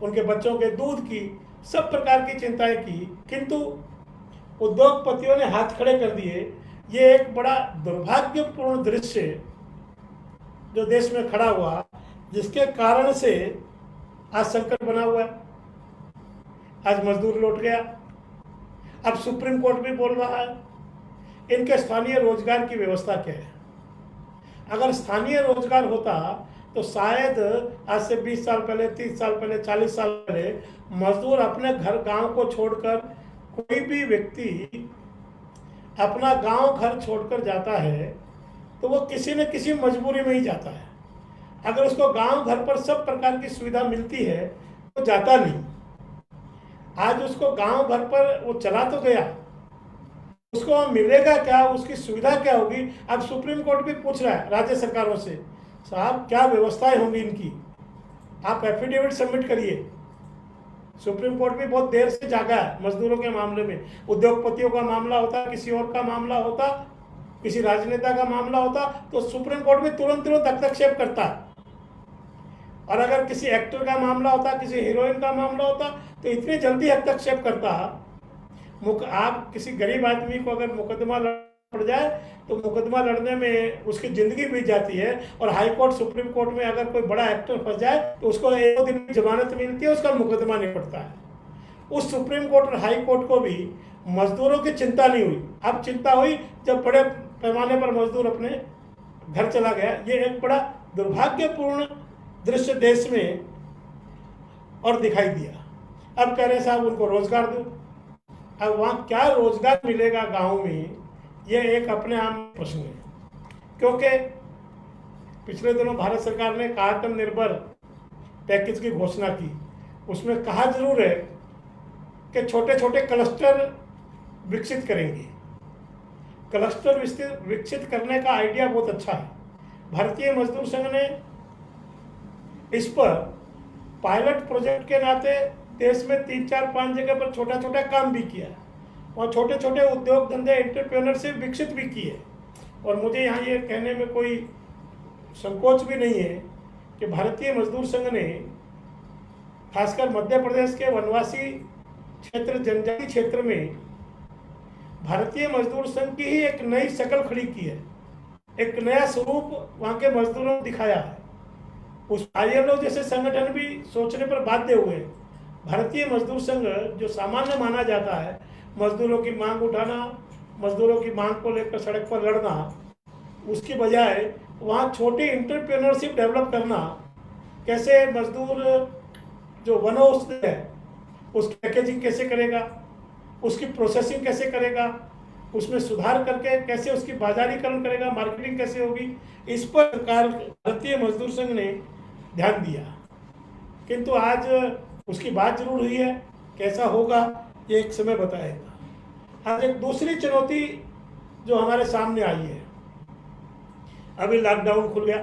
उनके बच्चों के दूध की, सब प्रकार की चिंताएं की। किंतु उद्योगपतियों ने हाथ खड़े कर दिए। ये एक बड़ा दुर्भाग्यपूर्ण दृश्य जो देश में खड़ा हुआ, जिसके कारण से आज संकट बना हुआ है। आज मजदूर लौट गया, अब सुप्रीम कोर्ट भी बोल रहा है इनके स्थानीय रोजगार की व्यवस्था क्या है। अगर स्थानीय रोजगार होता तो शायद आज से 20 साल पहले, 30 साल पहले, 40 साल पहले मजदूर अपने घर गांव को छोड़कर, कोई भी व्यक्ति अपना गांव घर छोड़कर जाता है तो वो किसी न किसी मजबूरी में ही जाता है। अगर उसको गांव घर पर सब प्रकार की सुविधा मिलती है तो जाता नहीं। आज उसको गांव घर पर वो चला तो गया, उसको मिलेगा क्या, उसकी सुविधा क्या होगी? अब सुप्रीम कोर्ट भी पूछ रहा है राज्य सरकारों से, साहब क्या व्यवस्थाएं होंगी इनकी, आप एफिडेविट सबमिट करिए। सुप्रीम कोर्ट भी बहुत देर से जागा है मजदूरों के मामले में। उद्योगपतियों का मामला होता, किसी और का मामला होता, किसी राजनेता का मामला होता तो सुप्रीम कोर्ट में तुरंत हस्तक्षेप करता है। और अगर किसी एक्टर का मामला होता, किसी हीरोइन का मामला होता तो इतनी जल्दी हस्तक्षेप करता। आप किसी गरीब आदमी को अगर मुकदमा लड़ जाए तो मुकदमा लड़ने में उसकी जिंदगी बीत जाती है, और हाई कोर्ट, सुप्रीम कोर्ट में अगर कोई बड़ा एक्टर फंस जाए तो उसको 1 दिन में जमानत मिलती है, उसका मुकदमा निपटता है। उस सुप्रीम कोर्ट और हाई कोर्ट को भी मजदूरों की चिंता नहीं हुई। अब चिंता हुई जब बड़े पैमाने पर मजदूर अपने घर चला गया। ये एक बड़ा दुर्भाग्यपूर्ण दृश्य देश में और दिखाई दिया। अब कह रहे साहब उनको रोजगार दो। अब वहाँ क्या रोजगार मिलेगा गांव में, ये एक अपने आप में प्रश्न है। क्योंकि पिछले दिनों भारत सरकार ने आत्मनिर्भर पैकेज की घोषणा की। उसमें कहा जरूर है कि छोटे छोटे क्लस्टर विकसित करेंगे। क्लस्टर विकसित करने का आइडिया बहुत अच्छा है। भारतीय मजदूर संघ ने इस पर पायलट प्रोजेक्ट के नाते देश में 3, 4, 5 जगह पर छोटा छोटा काम भी किया है और छोटे छोटे उद्योग धंधे, एंटरप्रेन्योरशिप विकसित भी किए। और मुझे यहाँ ये कहने में कोई संकोच भी नहीं है कि भारतीय मजदूर संघ ने खासकर मध्य प्रदेश के वनवासी क्षेत्र, जनजाति क्षेत्र में भारतीय मजदूर संघ की ही एक नई शक्ल खड़ी की है, एक नया स्वरूप वहाँ के मजदूरों ने दिखाया है। उस ILO जैसे संगठन भी सोचने पर बाध्य हुए। भारतीय मजदूर संघ जो सामान्य माना जाता है, मजदूरों की मांग उठाना, मजदूरों की मांग को लेकर सड़क पर लड़ना, उसकी बजाय वहाँ छोटी एंटरप्रेन्योरशिप डेवलप करना, कैसे मजदूर जो वनौषधि है उसकी पैकेजिंग कैसे करेगा, उसकी प्रोसेसिंग कैसे करेगा, उसमें सुधार करके कैसे उसकी बाजारीकरण करेगा, मार्केटिंग कैसे होगी, इस पर सरकार, भारतीय मजदूर संघ ने ध्यान दिया। किंतु आज उसकी बात जरूर हुई है, कैसा होगा ये एक समय बताएगा। आज एक दूसरी चुनौती जो हमारे सामने आई है, अभी लॉकडाउन खुल गया।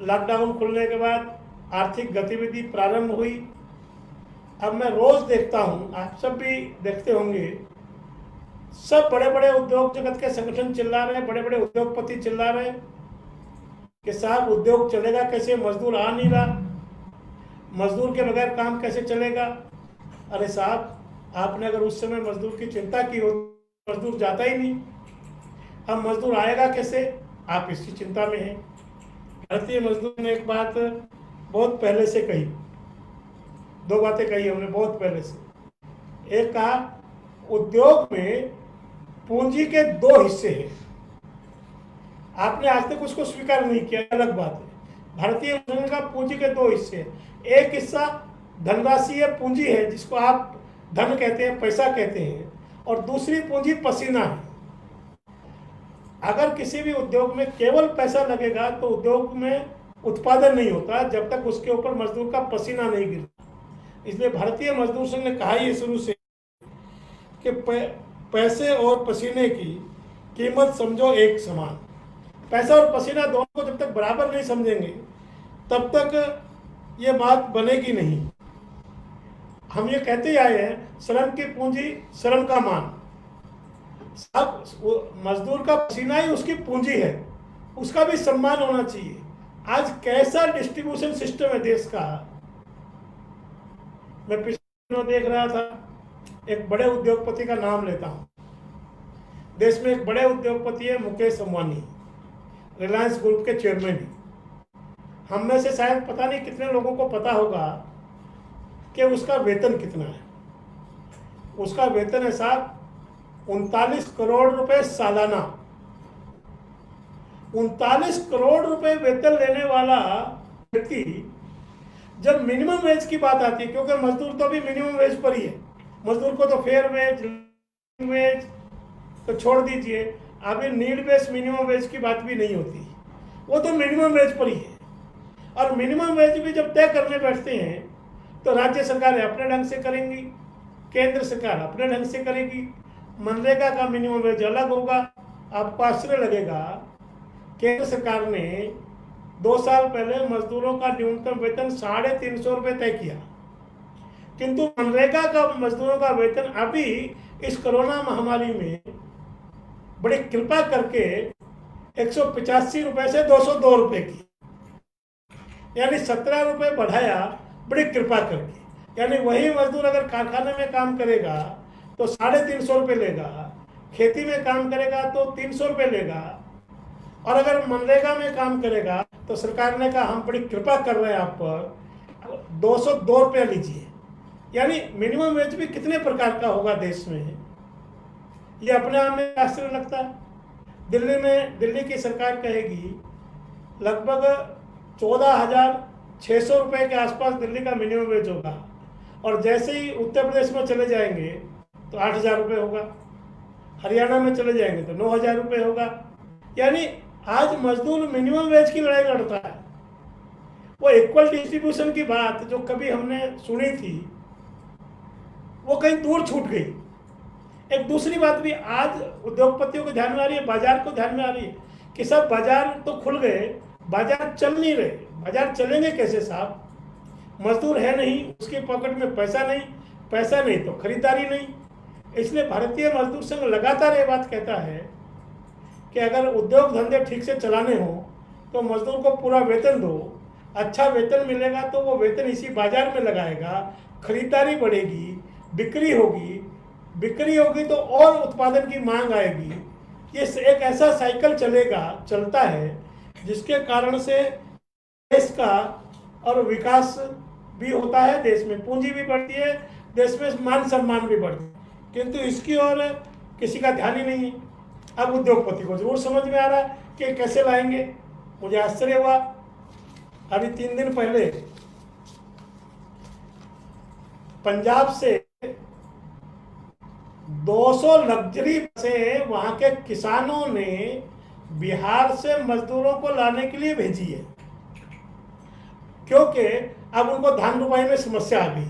लॉकडाउन खुलने के बाद आर्थिक गतिविधि प्रारंभ हुई। अब मैं रोज देखता हूँ, आप सब भी देखते होंगे, सब बड़े बड़े उद्योग जगत के संगठन चिल्ला रहे हैं, बड़े बड़े उद्योगपति चिल्ला रहे हैं कि साहब उद्योग चलेगा कैसे, मजदूर आ नहीं रहा, मजदूर के बगैर काम कैसे चलेगा। अरे साहब, आपने अगर उस समय मजदूर की चिंता की हो, मजदूर जाता ही नहीं। अब मजदूर आएगा कैसे, आप इसकी चिंता में हैं। भारतीय मजदूर ने एक बात बहुत पहले से कही, 2 बातें कही हमने बहुत पहले से। एक कहा, उद्योग में पूंजी के 2 हिस्से हैं। आपने आज तक उसको स्वीकार नहीं किया, अलग बात है। भारतीय मजदूर का पूंजी के 2 हिस्से हैं। एक हिस्सा धनराशि है, पूंजी है, जिसको आप धन कहते हैं, पैसा कहते हैं, और दूसरी पूंजी पसीना है। अगर किसी भी उद्योग में केवल पैसा लगेगा तो उद्योग में उत्पादन नहीं होता जब तक उसके ऊपर मजदूर का पसीना नहीं गिरता। इसलिए भारतीय मजदूर संघ ने कहा ही शुरू से कि पैसे और पसीने की कीमत समझो एक समान। पैसा और पसीना दोनों को जब तक बराबर नहीं समझेंगे तब तक ये बात बनेगी नहीं। हम ये कहते ही आए हैं, श्रम की पूंजी श्रम का मान। सब मजदूर का पसीना ही उसकी पूंजी है, उसका भी सम्मान होना चाहिए। आज कैसा डिस्ट्रीब्यूशन सिस्टम है देश का। मैं पिछले दिनों देख रहा था, एक बड़े उद्योगपति का नाम लेता हूं। देश में एक बड़े उद्योगपति है मुकेश अंबानी, रिलायंस ग्रुप के चेयरमैन हैं। हम में से शायद पता नहीं कितने लोगों को पता होगा कि उसका वेतन कितना है। उसका वेतन है साहब 39 करोड़ रुपए सालाना। 39 करोड़ रुपए वेतन लेने वाला व्यक्ति, जब मिनिमम वेज की बात आती है, क्योंकि मजदूर तो अभी मिनिमम वेज पर ही है, मजदूर को तो फेयर वेज तो छोड़ दीजिए, अभी नीड बेस मिनिमम वेज की बात भी नहीं होती, वो तो मिनिमम वेज पर ही है। और मिनिमम वेज भी जब तय करने बैठते हैं तो राज्य सरकारें अपने ढंग से करेंगी, केंद्र सरकार अपने ढंग से करेगी, मनरेगा का मिनिमम वेज अलग होगा। आपको आश्चर्य लगेगा, केंद्र सरकार ने 2 साल पहले मजदूरों का न्यूनतम वेतन 350 रुपये तय किया, किंतु मनरेगा का मजदूरों का वेतन अभी इस कोरोना महामारी में बड़ी कृपा करके 185 रुपये से 202 रुपये की, यानी 17 रुपये बढ़ाया बड़ी कृपा करके। यानी वही मजदूर अगर कारखाने में काम करेगा तो 350 रुपये लेगा, खेती में काम करेगा तो 300 रुपये लेगा, और अगर मनरेगा में काम करेगा तो सरकार ने कहा हम बड़ी कृपा कर रहे हैं आप पर, 202 रुपये लीजिए। यानी मिनिमम वेज भी कितने प्रकार का होगा देश में, ये अपने आप में आश्चर्य लगता है। दिल्ली की सरकार कहेगी लगभग 14,600 रुपये के आसपास दिल्ली का मिनिमम वेज होगा, और जैसे ही उत्तर प्रदेश में चले जाएंगे तो 8,000 रुपये होगा, हरियाणा में चले जाएंगे तो 9,000 रुपये होगा। यानी आज मजदूर मिनिमम वेज की लड़ाई लड़ता है। वो इक्वल डिस्ट्रीब्यूशन की बात जो कभी हमने सुनी थी वो कहीं दूर छूट गई। एक दूसरी बात भी आज उद्योगपतियों को ध्यान में आ रही है, बाजार को ध्यान में आ रही है कि सब बाजार तो खुल गए, बाजार चल नहीं रहे। बाजार चलेंगे कैसे साहब, मजदूर है नहीं, उसके पॉकेट में पैसा नहीं तो खरीदारी नहीं। इसलिए भारतीय मजदूर संघ लगातार ये बात कहता है कि अगर उद्योग धंधे ठीक से चलाने हो तो मजदूर को पूरा वेतन दो, अच्छा वेतन मिलेगा तो वो वेतन इसी बाजार में लगाएगा, खरीदारी बढ़ेगी, बिक्री होगी तो और उत्पादन की मांग आएगी। ये एक ऐसा साइकिल चलता है जिसके कारण से देश का और विकास भी होता है, देश में पूंजी भी बढ़ती है, देश में मान सम्मान भी बढ़ती है, किंतु इसकी ओर किसी का ध्यान ही नहीं है। अब उद्योगपति को जरूर समझ में आ रहा है कि कैसे लाएंगे। मुझे आश्चर्य हुआ, अभी 3 दिन पहले पंजाब से 200 लग्जरी बसें वहां के किसानों ने बिहार से मजदूरों को लाने के लिए भेजी है, क्योंकि अब उनको धान रुपाई में समस्या आ गई।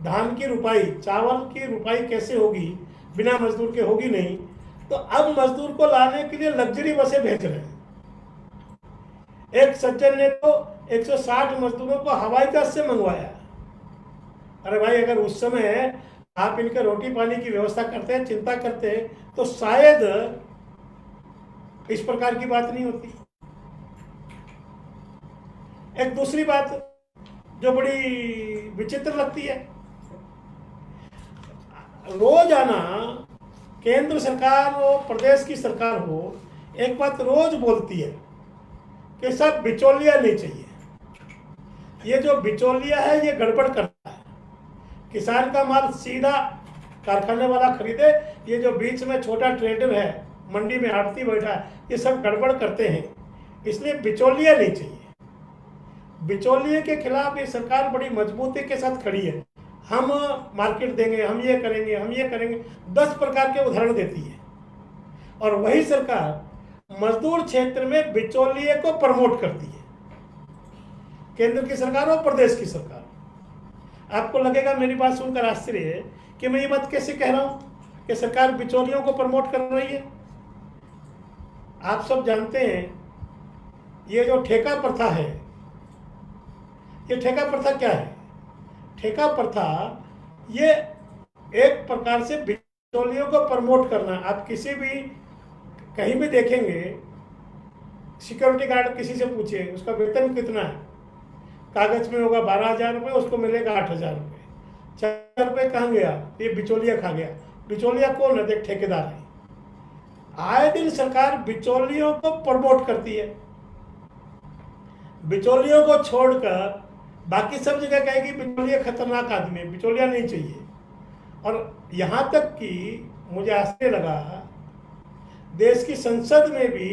धान की रुपाई, चावल की रुपाई कैसे होगी, बिना मजदूर के होगी नहीं, तो अब मजदूर को लाने के लिए लग्जरी बसें भेज रहे हैं। एक सज्जन ने तो 160 मजदूरों को हवाई जहाज से मंगवाया। अरे भाई, अगर उस समय आप इनके रोटी पानी की व्यवस्था करते हैं, चिंता करते हैं, तो शायद इस प्रकार की बात नहीं होती। एक दूसरी बात जो बड़ी विचित्र लगती है, रोजाना केंद्र सरकार हो, प्रदेश की सरकार हो, एक बात रोज बोलती है कि सब बिचौलिया नहीं चाहिए। ये जो बिचौलिया है ये गड़बड़ करता है। किसान का माल सीधा कारखाने वाला खरीदे, ये जो बीच में छोटा ट्रेडर है, मंडी में आड़ती बैठा है, ये सब गड़बड़ करते हैं। इसलिए बिचौलिया नहीं चाहिए। बिचौलिए के खिलाफ ये सरकार बड़ी मजबूती के साथ खड़ी है। हम मार्केट देंगे, हम ये करेंगे, 10 प्रकार के उदाहरण देती है। और वही सरकार मजदूर क्षेत्र में बिचौलिए को प्रमोट करती है, केंद्र की सरकार और प्रदेश की सरकार। आपको लगेगा मेरी बात सुनकर आश्चर्य है कि मैं ये बात कैसे कह रहा हूं कि सरकार बिचौलियों को प्रमोट कर रही है। आप सब जानते हैं ये जो ठेका प्रथा है, ये ठेका प्रथा क्या है? ठेका प्रथा ये एक प्रकार से बिचौलियों को प्रमोट करना। आप किसी भी कहीं भी देखेंगे, सिक्योरिटी गार्ड किसी से पूछिए उसका वेतन कितना है, कागज में होगा 12,000 रुपये, उसको मिलेगा 8,000 रुपये। 4,000 रुपये कहाँ गया? ये बिचौलिया खा गया। बिचौलिया कौन है? देख, ठेकेदार है। आए दिन सरकार बिचौलियों को प्रमोट करती है। बिचौलियों को छोड़कर बाकी सब जगह कहेगी बिचौलिया खतरनाक आदमी है, बिचौलिया नहीं चाहिए। और यहाँ तक कि मुझे आश्चर्य लगा, देश की संसद में भी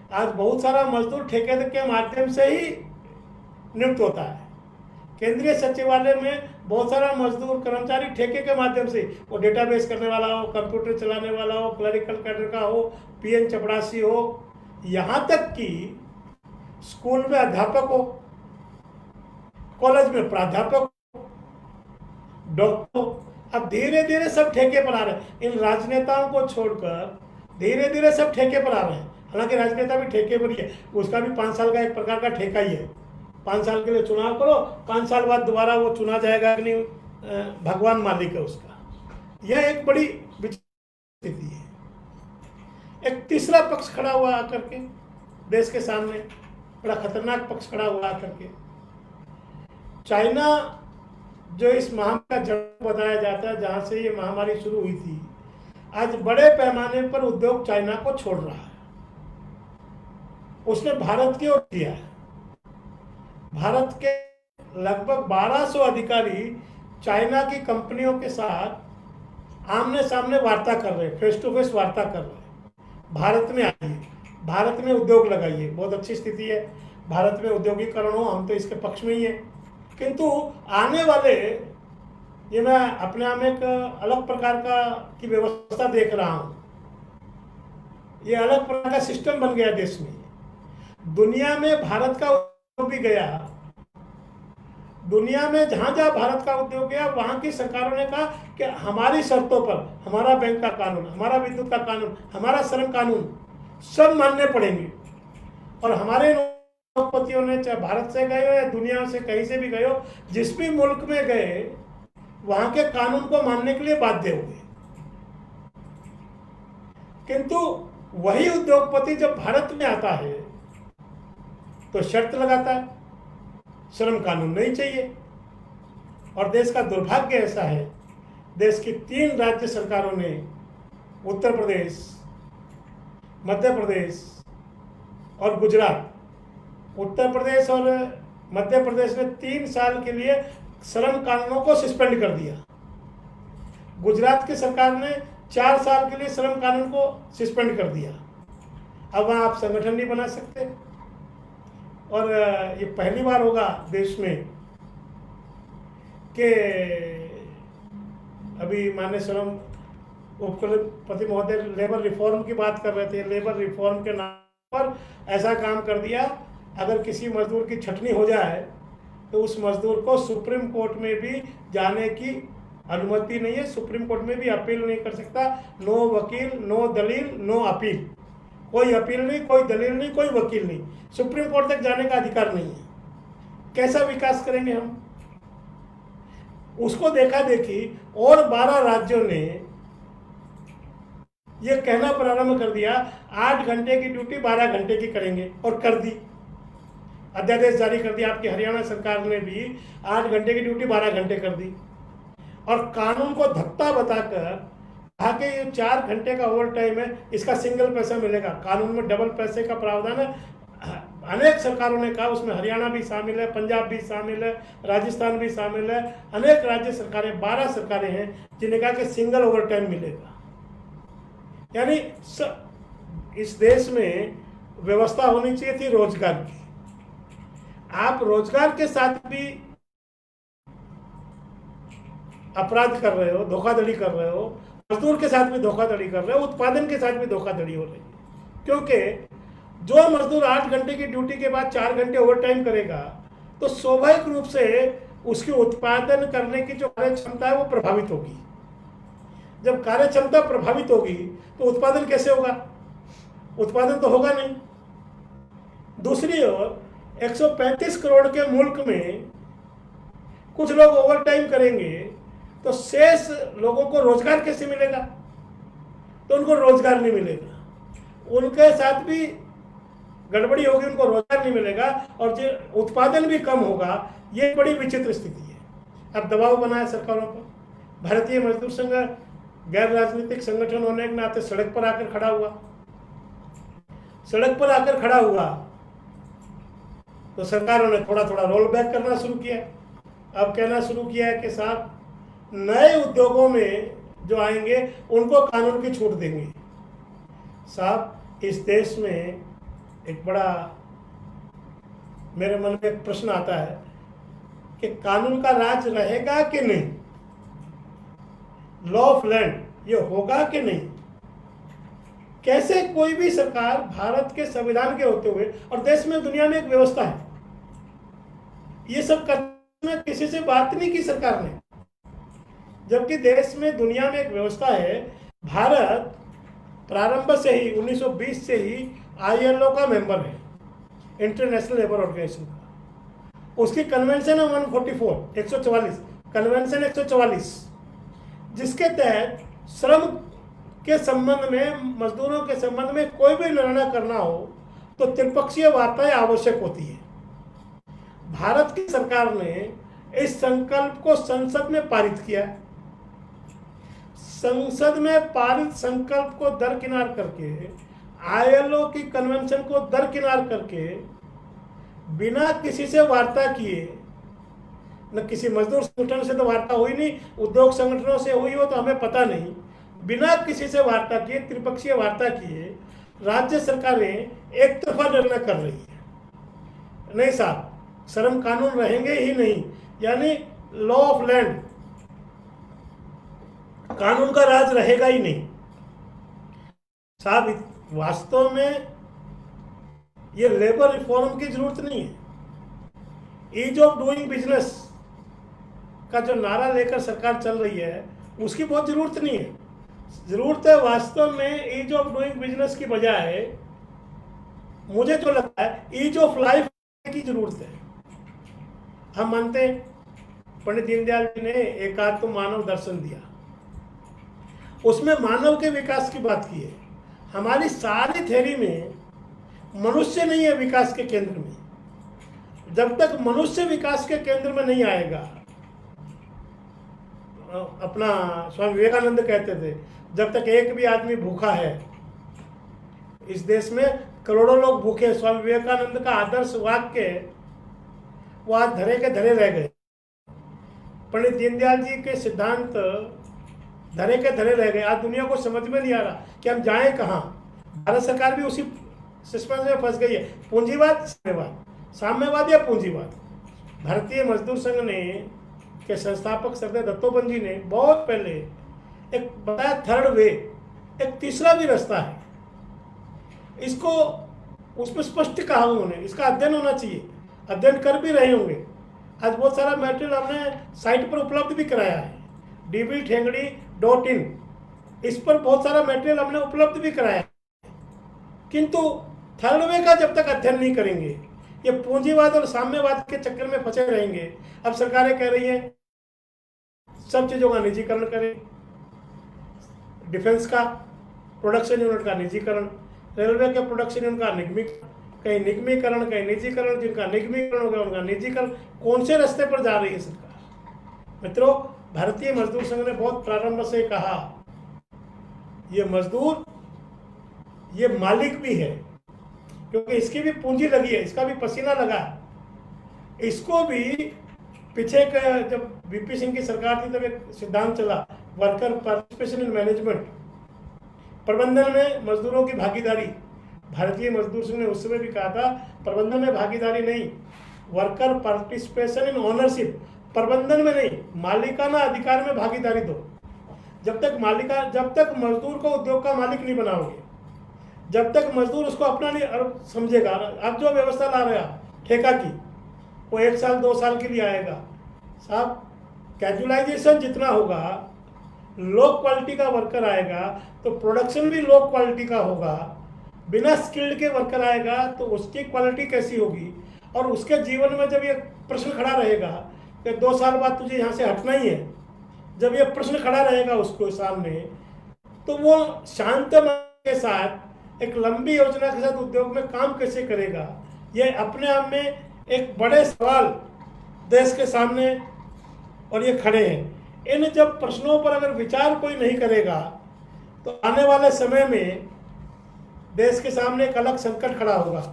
आज बहुत सारा मजदूर ठेके के माध्यम से ही नियुक्त होता है। केंद्रीय सचिवालय में बहुत सारा मजदूर कर्मचारी ठेके के माध्यम से, वो डेटाबेस करने वाला हो, कंप्यूटर चलाने वाला हो, क्लरिकल कैडर का हो, पीएन चपरासी हो, यहाँ तक कि स्कूल में अध्यापक हो, कॉलेज में प्राध्यापक, डॉक्टर, अब धीरे धीरे सब ठेके पर आ रहे हैं। इन राजनेताओं को छोड़कर धीरे धीरे सब ठेके पर आ रहे हैं। हालांकि राजनेता भी ठेके पर ही है, उसका भी 5 साल का एक प्रकार का ठेका ही है। 5 साल के लिए चुनाव करो, 5 साल बाद दोबारा वो चुना जाएगा कि नहीं, भगवान मालिक है उसका। यह एक बड़ी स्थिति है। एक तीसरा पक्ष खड़ा हुआ आकर के देश के सामने, बड़ा खतरनाक पक्ष खड़ा हुआ आकर के। चाइना जो इस महामारी का जड़ बताया जाता है, जहां से ये महामारी शुरू हुई थी, आज बड़े पैमाने पर उद्योग चाइना को छोड़ रहा है। उसने भारत की ओर किया है। भारत के लगभग 1200 अधिकारी चाइना की कंपनियों के साथ आमने सामने वार्ता कर रहे हैं, फेस टू फेस वार्ता कर रहे हैं। भारत में आइए, भारत में उद्योग लगाइए। बहुत अच्छी स्थिति है, भारत में उद्योगीकरण हो, हम तो इसके पक्ष में ही हैं। किंतु आने वाले, ये मैं अपने आप में एक अलग प्रकार की व्यवस्था देख रहा हूँ। ये अलग प्रकार का सिस्टम बन गया देश में। दुनिया में भारत का उद्योग भी गया, दुनिया में जहां जहां भारत का उद्योग गया, वहां की सरकारों ने कहा कि हमारी शर्तों पर हमारा बैंक का कानून, हमारा विद्युत का कानून, हमारा श्रम कानून सब मानने पड़ेंगे। और हमारे उद्योगपतियों ने, चाहे भारत से गए हो या दुनिया से कहीं से भी गए हो, जिस भी मुल्क में गए वहां के कानून को मानने के लिए बाध्य हुए। किंतु वही उद्योगपति जब भारत में आता है तो शर्त लगाता है, श्रम कानून नहीं चाहिए। और देश का दुर्भाग्य ऐसा है, देश की 3 राज्य सरकारों ने, उत्तर प्रदेश, मध्य प्रदेश और गुजरात, उत्तर प्रदेश और मध्य प्रदेश ने 3 साल के लिए श्रम कानूनों को सस्पेंड कर दिया। गुजरात की सरकार ने 4 साल के लिए श्रम कानून को सस्पेंड कर दिया। अब वहाँ आप संगठन नहीं बना सकते। और ये पहली बार होगा देश में कि अभी माननीय श्रम उपकुलपति महोदय लेबर रिफॉर्म की बात कर रहे थे। लेबर रिफॉर्म के नाम पर ऐसा काम कर दिया, अगर किसी मजदूर की छटनी हो जाए तो उस मजदूर को सुप्रीम कोर्ट में भी जाने की अनुमति नहीं है, सुप्रीम कोर्ट में भी अपील नहीं कर सकता। नो वकील, नो दलील, नो अपील। कोई अपील नहीं, कोई दलील नहीं, कोई वकील नहीं, सुप्रीम कोर्ट तक जाने का अधिकार नहीं है। कैसा विकास करेंगे हम? उसको देखा देखी और 12 राज्यों ने ये कहना प्रारंभ कर दिया 8 घंटे की ड्यूटी 12 घंटे की करेंगे, और कर दी। अध्यादेश जारी कर दिया। आपकी हरियाणा सरकार ने भी 8 घंटे की ड्यूटी 12 घंटे कर दी। और कानून को धक्का बताकर कहा कि ये 4 घंटे का ओवर टाइम है, इसका सिंगल पैसा मिलेगा। कानून में डबल पैसे का प्रावधान है। अनेक सरकारों ने कहा, उसमें हरियाणा भी शामिल है, पंजाब भी शामिल है, राजस्थान भी शामिल है। अनेक राज्य सरकारें, 12 सरकारें हैं जिन्हें कहा कि सिंगल ओवर टाइम मिलेगा। यानी इस देश में व्यवस्था होनी चाहिए थी रोजगार की। आप रोजगार के साथ भी अपराध कर रहे हो, धोखाधड़ी कर रहे हो, मजदूर के साथ भी धोखाधड़ी कर रहे हो, उत्पादन के साथ भी धोखाधड़ी हो रही है। क्योंकि जो मजदूर 8 घंटे की ड्यूटी के बाद 4 घंटे ओवर टाइम करेगा तो स्वाभाविक रूप से उसकी उत्पादन करने की जो कार्य क्षमता है वो प्रभावित होगी। जब कार्य क्षमता प्रभावित होगी तो उत्पादन कैसे होगा? उत्पादन तो होगा नहीं। दूसरी ओर 135 करोड़ के मुल्क में कुछ लोग ओवर टाइम करेंगे तो शेष लोगों को रोजगार कैसे मिलेगा? तो उनको रोजगार नहीं मिलेगा, उनके साथ भी गड़बड़ी होगी, उनको रोजगार नहीं मिलेगा और जो उत्पादन भी कम होगा। ये बड़ी विचित्र स्थिति है। अब दबाव बनाया सरकारों पर। भारतीय मजदूर संघ गैर राजनीतिक संगठन होने के नाते सड़क पर आकर खड़ा हुआ। सड़क पर आकर खड़ा हुआ तो सरकारों ने थोड़ा थोड़ा रोल बैक करना शुरू किया। अब कहना शुरू किया है कि साहब नए उद्योगों में जो आएंगे उनको कानून की छूट देंगे। साहब इस देश में एक बड़ा मेरे मन में एक प्रश्न आता है कि कानून का राज रहेगा कि नहीं, लॉ ऑफ लैंड ये होगा कि नहीं। कैसे कोई भी सरकार भारत के संविधान के होते हुए, और देश में दुनिया में एक व्यवस्था है, ये सब करने में किसी से बात नहीं की सरकार ने, जबकि देश में दुनिया में एक व्यवस्था है। भारत प्रारंभ से ही 1920 से ही ILO का मेंबर है, इंटरनेशनल लेबर ऑर्गेनाइजेशन का। उसकी कन्वेंशन है 144 144 कन्वेंशन 144, जिसके तहत श्रम के संबंध में, मजदूरों के संबंध में कोई भी निर्णय करना हो तो त्रिपक्षीय वार्ताएं आवश्यक होती है। भारत की सरकार ने इस संकल्प को संसद में पारित किया। संसद में पारित संकल्प को दरकिनार करके, ILO की कन्वेंशन को दरकिनार करके, बिना किसी से वार्ता किए, न किसी मजदूर संगठन से तो वार्ता हुई नहीं, उद्योग संगठनों से हुई हो तो हमें पता नहीं, बिना किसी से वार्ता किए, त्रिपक्षीय वार्ता किए, राज्य सरकारें एक तरफा निर्णय कर रही है। नहीं साहब, श्रम कानून रहेंगे ही नहीं, यानी लॉ ऑफ लैंड, कानून का राज रहेगा ही नहीं साहब। वास्तव में ये लेबर रिफॉर्म की जरूरत नहीं है। ईज ऑफ डूइंग बिजनेस का जो नारा लेकर सरकार चल रही है, उसकी बहुत जरूरत नहीं है। जरूरत है वास्तव में ईज ऑफ डूइंग बिजनेस की बजाय, मुझे तो लगता है ईज ऑफ लाइफ की जरूरत है। हम मानते हैं पंडित दीनदयाल जी ने एकात्म मानव दर्शन दिया, उसमें मानव के विकास की बात की है। हमारी सारी थ्योरी में मनुष्य नहीं है विकास के केंद्र में। जब तक मनुष्य विकास के केंद्र में नहीं आएगा, अपना स्वामी विवेकानंद कहते थे, जब तक एक भी आदमी भूखा है, इस देश में करोड़ों लोग भूखे। स्वामी विवेकानंद का आदर्श वाक्य वो आज धरे के धरे रह गए। पंडित दीनदयाल जी के सिद्धांत धरे के धरे रह गए। आज दुनिया को समझ में नहीं आ रहा कि हम जाएं कहाँ। भारत सरकार भी उसी सस्पेंस में फंस गई है। पूंजीवाद, साम्यवाद या पूंजीवाद। भारतीय मजदूर संघ ने के संस्थापक सरदार दत्तोपंत जी ने बहुत पहले एक बताया थर्ड वे, एक तीसरा भी रास्ता है। इसको उसमें स्पष्ट कहा उन्होंने, इसका अध्ययन होना चाहिए, अध्ययन कर भी रहे होंगे। आज बहुत सारा मटेरियल हमने साइट पर उपलब्ध भी कराया है, dbthengdi.in, इस पर बहुत सारा मटेरियल हमने उपलब्ध भी कराया है। किंतु थर्ड वे का जब तक अध्ययन नहीं करेंगे, ये पूंजीवाद और साम्यवाद के चक्कर में फंसे रहेंगे। अब सरकारें कह रही हैं सब चीज़ों का निजीकरण करें, डिफेंस का प्रोडक्शन यूनिट का निजीकरण, रेलवे के प्रोडक्शन यूनिट का कहीं निगमीकरण, कहीं निजीकरण, जिनका निगमीकरण हो गया उनका निजीकरण। कौन से रास्ते पर जा रही है सरकार? मित्रों, भारतीय मजदूर संघ ने बहुत प्रारंभ से कहा, ये मजदूर ये मालिक भी है, क्योंकि इसकी भी पूंजी लगी है, इसका भी पसीना लगा है। इसको भी पीछे जब VP सिंह की सरकार थी तब एक सिद्धांत चला, वर्कर पार्टिसिपेशन इन मैनेजमेंट, प्रबंधन में मजदूरों की भागीदारी। भारतीय मजदूर संघ ने उस समय भी कहा था प्रबंधन में भागीदारी नहीं, वर्कर पार्टिसिपेशन इन ओनरशिप, प्रबंधन में नहीं, मालिकाना अधिकार में भागीदारी दो। जब तक मजदूर को उद्योग का मालिक नहीं बनाओगे, जब तक मजदूर उसको अपना नहीं समझेगा। आप जो व्यवस्था ला रहे हो ठेका की, वो 1 साल 2 साल के लिए आएगा साहब। कैजुअलाइजेशन जितना होगा, लो क्वालिटी का वर्कर आएगा तो प्रोडक्शन भी लो क्वालिटी का होगा। बिना स्किल्ड के वर्कर आएगा तो उसकी क्वालिटी कैसी होगी? और उसके जीवन में जब ये प्रश्न खड़ा रहेगा कि 2 साल बाद तुझे यहाँ से हटना ही है, जब ये प्रश्न खड़ा रहेगा उसको सामने, तो वो शांत मन के साथ एक लंबी योजना के साथ उद्योग में काम कैसे करेगा? ये अपने आप में एक बड़े सवाल देश के सामने और ये खड़े हैं। इन जब प्रश्नों पर अगर विचार कोई नहीं करेगा तो आने वाले समय में देश के सामने एक अलग संकट खड़ा होगा।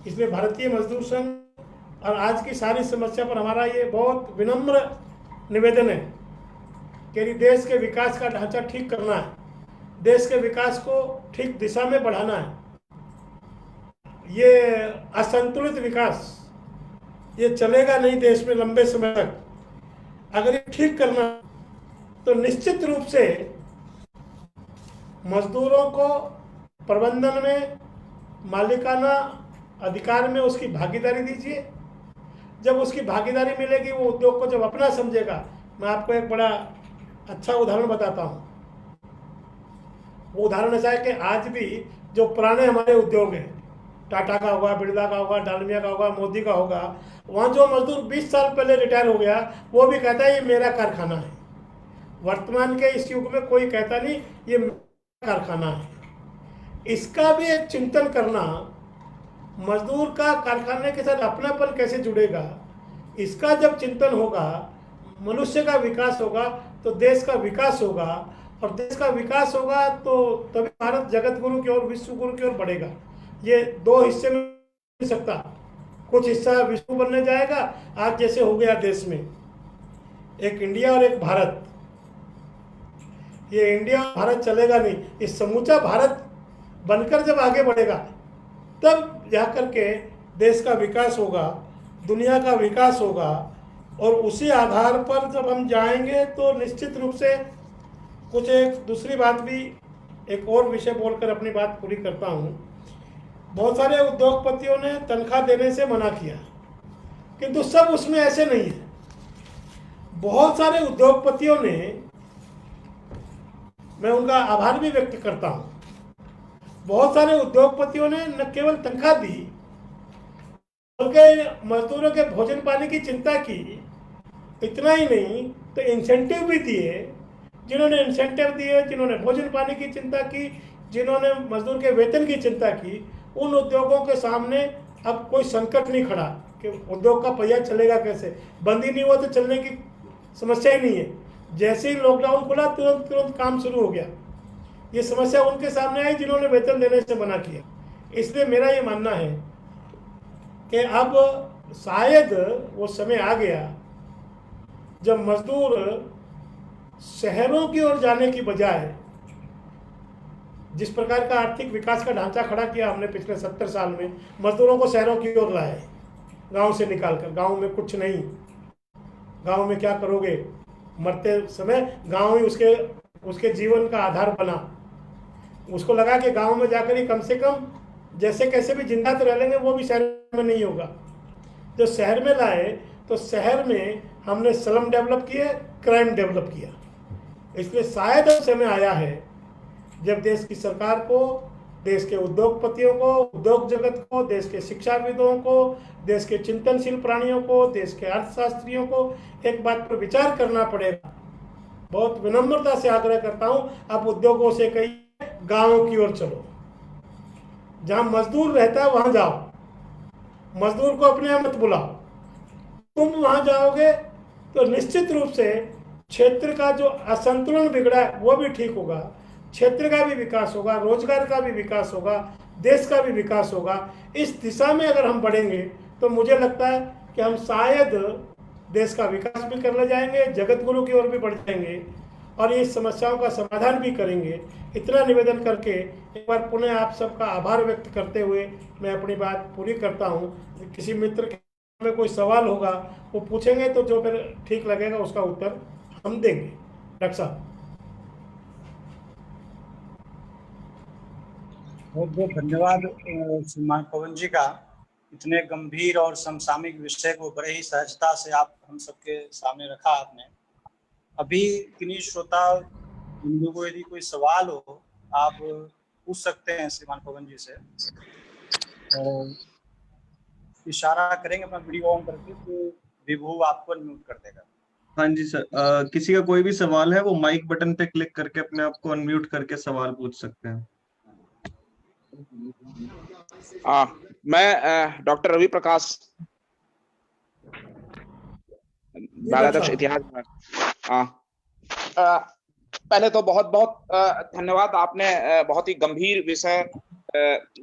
इसलिए भारतीय मजदूर संघ और आज की सारी समस्या पर हमारा ये बहुत विनम्र निवेदन है कि देश के विकास का ढांचा ठीक करना है, देश के विकास को ठीक दिशा में बढ़ाना है। ये असंतुलित विकास ये चलेगा नहीं देश में लंबे समय तक। अगर ये ठीक करना तो निश्चित रूप से मजदूरों को प्रबंधन में, मालिकाना अधिकार में उसकी भागीदारी दीजिए। जब उसकी भागीदारी मिलेगी, वो उद्योग को जब अपना समझेगा। मैं आपको एक बड़ा अच्छा उदाहरण बताता हूँ। वो उदाहरण ऐसा है कि आज भी जो पुराने हमारे उद्योग हैं, टाटा का होगा, बिरला का होगा, डालमिया का होगा, मोदी का होगा, वहाँ जो मजदूर 20 साल पहले रिटायर हो गया, वो भी कहता है ये मेरा कारखाना है। वर्तमान के इस युग में कोई कहता नहीं ये मेरा कारखाना है। इसका भी एक चिंतन करना, मजदूर का कारखाने के साथ अपनापन कैसे जुड़ेगा, इसका जब चिंतन होगा, मनुष्य का विकास होगा तो देश का विकास होगा, और देश का विकास होगा तो तभी भारत जगत गुरु की ओर, विश्व गुरु की ओर बढ़ेगा। ये दो हिस्से में नहीं सकता। कुछ हिस्सा विश्व बनने जाएगा, आज जैसे हो गया देश में एक इंडिया और एक भारत। ये इंडिया और भारत चलेगा नहीं, ये समूचा भारत बनकर जब आगे बढ़ेगा तब जाकर के देश का विकास होगा, दुनिया का विकास होगा। और उसी आधार पर जब हम जाएंगे तो निश्चित रूप से कुछ एक दूसरी बात भी, एक और विषय बोलकर अपनी बात पूरी करता हूँ। बहुत सारे उद्योगपतियों ने तनख्वाह देने से मना किया, किंतु सब उसमें ऐसे नहीं है। बहुत सारे उद्योगपतियों ने, मैं उनका आभार भी व्यक्त करता हूँ, बहुत सारे उद्योगपतियों ने न केवल तनख्वाह दी बल्कि मजदूरों के भोजन पानी की चिंता की। इतना ही नहीं तो इंसेंटिव भी दिए। जिन्होंने इंसेंटिव दिए, जिन्होंने भोजन पानी की चिंता की, जिन्होंने मजदूर के वेतन की चिंता की, उन उद्योगों के सामने अब कोई संकट नहीं खड़ा कि उद्योग का पहिया चलेगा कैसे। बंद ही नहीं हुआ तो चलने की समस्या ही नहीं है। जैसे ही लॉकडाउन खुला तुरंत काम शुरू हो गया। ये समस्या उनके सामने आई जिन्होंने वेतन देने से मना किया। इसलिए मेरा ये मानना है कि अब शायद वो समय आ गया जब मजदूर शहरों की ओर जाने की बजाय, जिस प्रकार का आर्थिक विकास का ढांचा खड़ा किया हमने पिछले 70 साल में, मजदूरों को शहरों की ओर लाए, गांव से निकालकर। गांव में कुछ नहीं, गांव में क्या करोगे, मरते समय गांव ही उसके जीवन का आधार बना। उसको लगा कि गांव में जाकर ही कम से कम जैसे कैसे भी जिंदा तो रह लेंगे, वो भी शहर में नहीं होगा। जो शहर में लाए तो शहर में हमने स्लम डेवलप किए, क्राइम डेवलप किया। इसलिए शायद अब समय आया है जब देश की सरकार को, देश के उद्योगपतियों को, उद्योग जगत को, देश के शिक्षाविदों को, देश के चिंतनशील प्राणियों को, देश के अर्थशास्त्रियों को एक बात पर विचार करना पड़ेगा। बहुत विनम्रता से आग्रह करता हूं, आप उद्योगों से कहिए गांव की ओर चलो, जहां मजदूर रहता है वहां जाओ, मजदूर को अपने यहाँ मत बुलाओ। तुम वहां जाओगे तो निश्चित रूप से क्षेत्र का जो असंतुलन बिगड़ा है वो भी ठीक होगा, क्षेत्र का भी विकास होगा, रोजगार का भी विकास होगा, देश का भी विकास होगा। इस दिशा में अगर हम बढ़ेंगे तो मुझे लगता है कि हम शायद देश का विकास भी करने जाएंगे, जगत गुरु की ओर भी बढ़ जाएंगे और ये समस्याओं का समाधान भी करेंगे। इतना निवेदन करके एक बार पुनः आप सबका आभार व्यक्त करते हुए मैं अपनी बात पूरी करता हूँ। किसी मित्र के में कोई सवाल होगा वो पूछेंगे तो जो फिर ठीक लगेगा उसका उत्तर हम देंगे। डॉक्टर साहब। बहुत बहुत धन्यवाद श्रीमान पवन जी का। इतने गंभीर और समसामयिक विषय को बड़े ही सहजता से आप हम सबके सामने रखा आपने। अभी किन्हीं श्रोता बिंदु को यदि कोई सवाल हो आप पूछ सकते हैं श्रीमान पवन जी से, और इशारा करेंगे अपना वीडियो ऑन करके तो विभू आपको अनम्यूट कर देगा। हाँ जी सर, किसी का कोई भी सवाल है वो माइक बटन पे क्लिक करके अपने आप को अनम्यूट करके सवाल पूछ सकते हैं। मैं डॉक्टर रवि प्रकाश, बालाध्यक्ष इतिहास। पहले तो बहुत बहुत धन्यवाद। आपने बहुत ही गंभीर विषय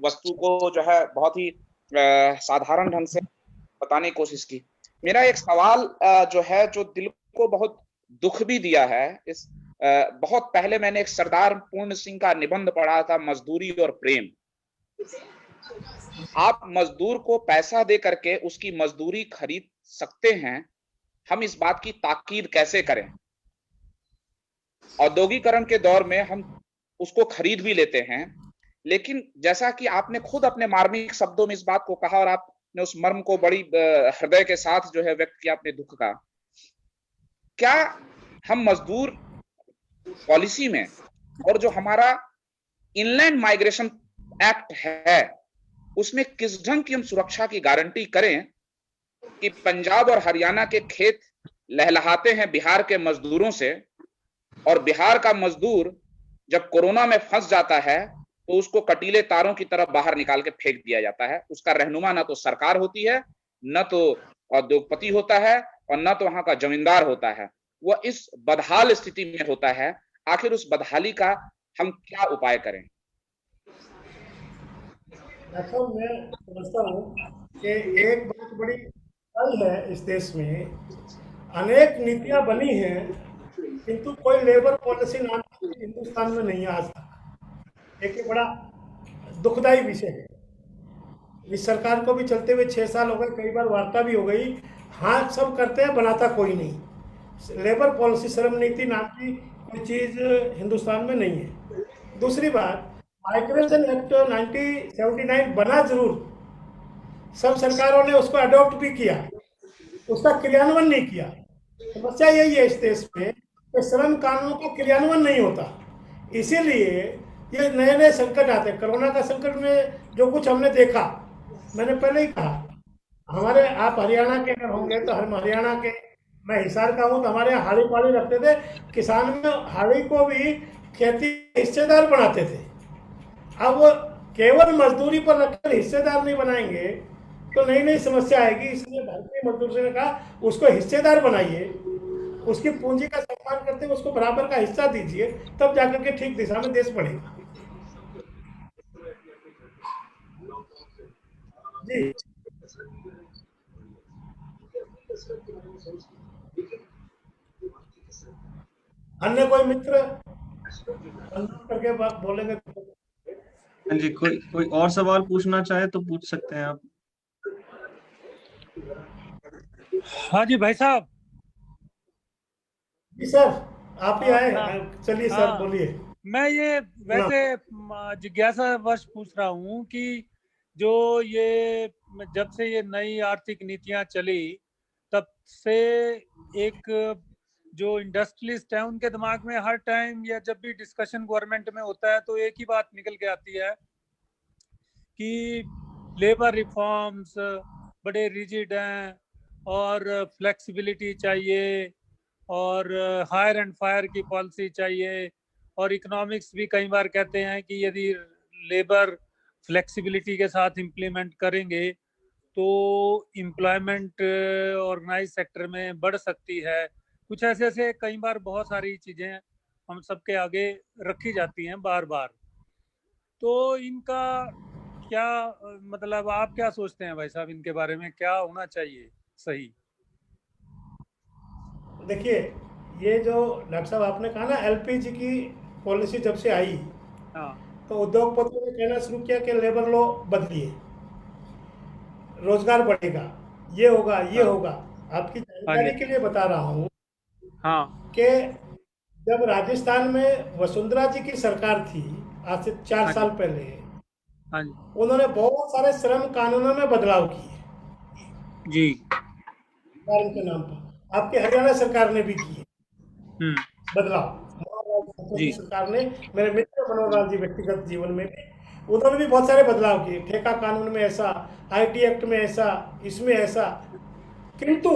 वस्तु को जो है बहुत ही साधारण ढंग से बताने की कोशिश की। मेरा एक सवाल जो है जो दिल को बहुत दुख भी दिया है, इस बहुत पहले मैंने एक सरदार पूर्ण सिंह का निबंध पढ़ा था, मजदूरी और प्रेम। आप मजदूर को पैसा दे करके उसकी मजदूरी खरीद सकते हैं, हम इस बात की ताकीद कैसे करें? औद्योगिकरण के दौर में हम उसको खरीद भी लेते हैं, लेकिन जैसा कि आपने खुद अपने मार्मिक शब्दों में इस बात को कहा और आपने उस मर्म को बड़ी हृदय के साथ जो है व्यक्त किया अपने दुख का, क्या हम मजदूर पॉलिसी में और जो हमारा इनलैंड माइग्रेशन एक्ट है उसमें किस ढंग की हम सुरक्षा की गारंटी करें कि पंजाब और हरियाणा के खेत लहलहाते हैं बिहार के मजदूरों से, और बिहार का मजदूर जब कोरोना में फंस जाता है तो उसको कटीले तारों की तरफ बाहर निकाल के फेंक दिया जाता है। उसका रहनुमा ना तो सरकार होती है, न तो उद्योगपति होता है, और न तो वहां का जमींदार होता है। वह इस बदहाल स्थिति में होता है। आखिर उस बदहाली का हम क्या उपाय करें? देखो, मैं समझता हूँ कि एक बहुत बड़ी कल है इस देश में, अनेक नीतियां बनी हैं किंतु कोई लेबर पॉलिसी नाम की हिंदुस्तान में नहीं आ सका। एक ये बड़ा दुखदाई विषय है। इस सरकार को भी चलते हुए 6 साल हो गए, कई बार वार्ता भी हो गई, हाँ सब करते हैं, बनाता कोई नहीं। लेबर पॉलिसी, श्रम नीति नाम की कोई चीज़ हिंदुस्तान में नहीं है। दूसरी बात, माइग्रेशन एक्ट 1979 बना जरूर, सब सरकारों ने उसको अडॉप्ट भी किया, उसका क्रियान्वयन नहीं किया। समस्या यही है इस देश में कि श्रम कानून का क्रियान्वयन नहीं होता, इसीलिए ये नए नए संकट आते हैं। कोरोना का संकट में जो कुछ हमने देखा, मैंने पहले ही कहा, हमारे, आप हरियाणा के अगर होंगे तो हम हरियाणा के, मैं हिसार का हूँ, तो हमारे यहाँ हाड़ी पाड़ी रखते थे, किसान में हाड़ी को भी खेती हिस्सेदार बनाते थे। अब वो केवल मजदूरी पर रखकर हिस्सेदार नहीं बनाएंगे तो नई नई समस्या आएगी। इसलिए भारतीय मजदूर संघ ने कहा उसको हिस्सेदार बनाइए, उसकी पूंजी का सम्मान करते हुए उसको बराबर का हिस्सा दीजिए, तब जाकर के ठीक दिशा में देश बढ़ेगा। जी, अन्य कोई मित्र करके बात बोलेंगे? हाँ जी, कोई और सवाल पूछना चाहे तो पूछ सकते हैं आप। हाँ जी भाई साहब। जी सर, आप ही आए। हाँ, चलिए सर, हाँ। बोलिए। मैं ये वैसे जिज्ञासावश पूछ रहा हूँ कि जो ये जब से ये नई आर्थिक नीतियां चली तब से एक जो इंडस्ट्रियलिस्ट है उनके दिमाग में हर टाइम या जब भी डिस्कशन गवर्नमेंट में होता है तो एक ही बात निकल के आती है कि लेबर रिफॉर्म्स बड़े रिजिड हैं और फ्लेक्सिबिलिटी चाहिए और हायर एंड फायर की पॉलिसी चाहिए, और इकोनॉमिक्स भी कई बार कहते हैं कि यदि लेबर फ्लेक्सिबिलिटी के साथ इम्प्लीमेंट करेंगे तो एम्प्लॉयमेंट ऑर्गेनाइज सेक्टर में बढ़ सकती है। कुछ ऐसे ऐसे कई बार बहुत सारी चीज़ें हम सबके आगे रखी जाती हैं बार बार। तो इनका क्या मतलब, आप क्या सोचते हैं भाई साहब, इनके बारे में क्या होना चाहिए सही? देखिए, ये जो डॉक्टर साहब आपने कहा ना, एलपीजी की पॉलिसी जब से आई हाँ, तो उद्योगपतियों ने कहना शुरू किया कि लेबर लॉ बदलिए, रोजगार बढ़ेगा, ये होगा, ये हाँ, होगा। आपकी हाँ जानकारी जी, के लिए बता रहा हूँ हाँ, कि जब राजस्थान में वसुंधरा जी की सरकार थी, आज से 4 हाँ साल जी, पहले, हाँ जी, उन्होंने बहुत सारे श्रम कानूनों में बदलाव किए जी, कारण के नाम पर। आपकी हरियाणा सरकार ने भी किए बदलाव। मनोहर लाल खट्टर की जी, सरकार ने, मेरे मित्र मनोहर लाल जी व्यक्तिगत जीवन में भी, उन्होंने भी बहुत सारे बदलाव किए। ठेका कानून में ऐसा, आईटी एक्ट में ऐसा, इसमें ऐसा। किंतु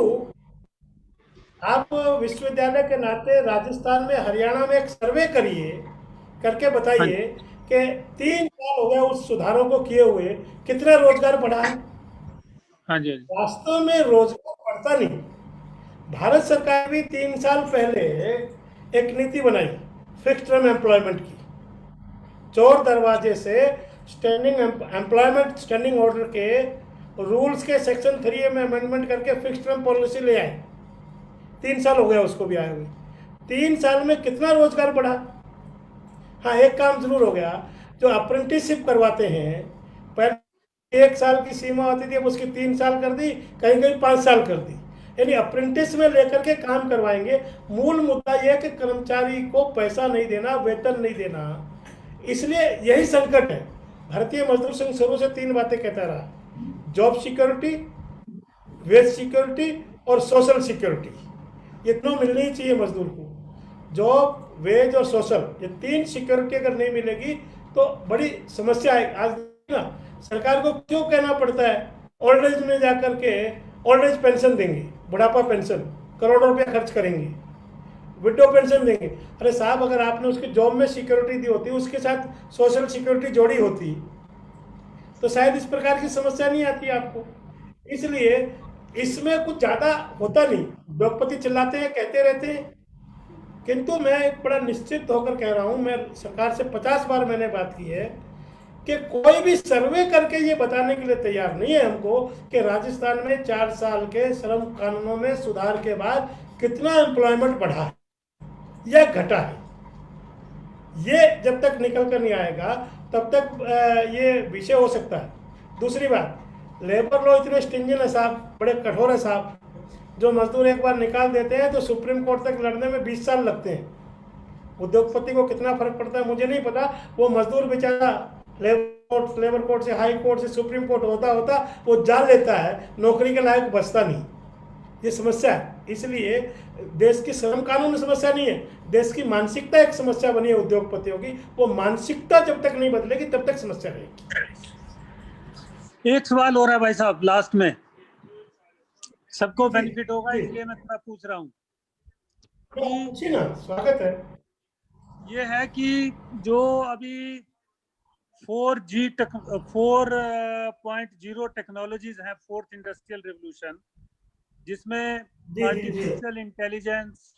आप विश्वविद्यालय के नाते राजस्थान में, हरियाणा में एक सर्वे करिए, करके हाँ बताइए जी, कि 3 साल हो गए उस सुधारों को किए हुए, कितना रोजगार बढ़ा है। हाँ जी, हाँ जी, वास्तव में रोजगार बढ़ता नहीं। भारत सरकार भी 3 साल पहले एक नीति बनाई फिक्स टर्म एम्प्लॉयमेंट की, चोर दरवाजे से स्टैंडिंग एम्प्लॉयमेंट स्टैंडिंग ऑर्डर के रूल्स के सेक्शन 3 में अमेंडमेंट करके फिक्स टर्म पॉलिसी ले आए। 3 साल हो गया उसको भी आए हुए। 3 साल में कितना रोजगार बढ़ा? हाँ, एक काम जरूर हो गया, जो अप्रेंटिसशिप करवाते हैं, पहले 1 साल की सीमा होती थी, अब उसकी 3 साल कर दी, कहीं कहीं 5 साल कर दी। यानी अप्रेंटिस में लेकर के काम करवाएंगे। मूल मुद्दा यह है कि कर्मचारी को पैसा नहीं देना, वेतन नहीं देना, इसलिए यही संकट है। भारतीय मजदूर संघ शुरू से 3 बातें कहता रहा: जॉब सिक्योरिटी, वेज सिक्योरिटी और सोशल सिक्योरिटी। ये तीनों मिलनी ही चाहिए मजदूर को। जॉब, वेज और सोशल, ये 3 सिक्योरिटी अगर नहीं मिलेगी तो बड़ी समस्या है। आज ना सरकार को क्यों कहना पड़ता है ओल्ड एज में जाकर के ओल्ड एज पेंशन देंगे, बुढ़ापा पेंशन, करोड़ों रुपया खर्च करेंगे, विडो पेंशन देंगे। अरे साहब, अगर आपने उसकी जॉब में सिक्योरिटी दी होती, उसके साथ सोशल सिक्योरिटी जोड़ी होती, तो शायद इस प्रकार की समस्या नहीं आती आपको। इसलिए इसमें कुछ ज्यादा होता नहीं, उद्योगपति चिल्लाते हैं, कहते रहते हैं, किंतु मैं एक बड़ा निश्चित होकर कह रहा हूं, मैं सरकार से 50 बार मैंने बात की है कि कोई भी सर्वे करके ये बताने के लिए तैयार नहीं है हमको कि राजस्थान में 4 साल के श्रम कानूनों में सुधार के बाद कितना एम्प्लॉयमेंट बढ़ा है या घटा है। ये जब तक निकल कर नहीं आएगा तब तक ये विषय हो सकता है। दूसरी बात, लेबर लॉ इतने स्टिंजेंट है साहब, बड़े कठोर है साहब। जो मजदूर एक बार निकाल देते हैं तो सुप्रीम कोर्ट तक लड़ने में 20 साल लगते हैं। उद्योगपति को कितना फर्क पड़ता है मुझे नहीं पता, वो मजदूर बेचारा लेबर कोर्ट से, हाई कोर्ट से, सुप्रीम कोर्ट होता होता वो जान लेता है, नौकरी के लायक बचता नहीं। ये समस्या है। इसलिए देश की श्रम कानून समस्या नहीं है, देश की मानसिकता एक समस्या बनी है उद्योगपतियों की। वो मानसिकता जब तक नहीं बदलेगी तब तक समस्या रहेगी। एक सवाल हो रहा है भाई साहब लास्ट में, सबको बेनिफिट होगा इसलिए मैं थोड़ा पूछ रहा हूँ पूछिए ना, स्वागत है। ये है कि जो अभी 4.0 टेक्नोलॉजीज हैं, 4th इंडस्ट्रियल रिवॉल्यूशन, जिसमें artificial intelligence,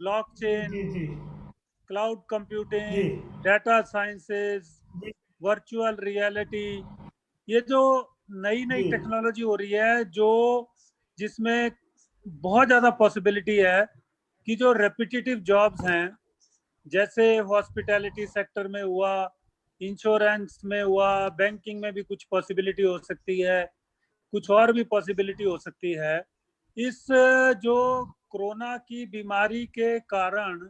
blockchain, cloud computing, data sciences, virtual reality, ये जो नई टेक्नोलॉजी हो रही है, जो जिसमें बहुत ज्यादा पॉसिबिलिटी है कि जो रेपिटेटिव जॉब्स हैं, जैसे हॉस्पिटैलिटी सेक्टर में हुआ, इंश्योरेंस में हुआ, बैंकिंग में भी कुछ पॉसिबिलिटी हो सकती है, कुछ और भी पॉसिबिलिटी हो सकती है। इस जो कोरोना की बीमारी के कारण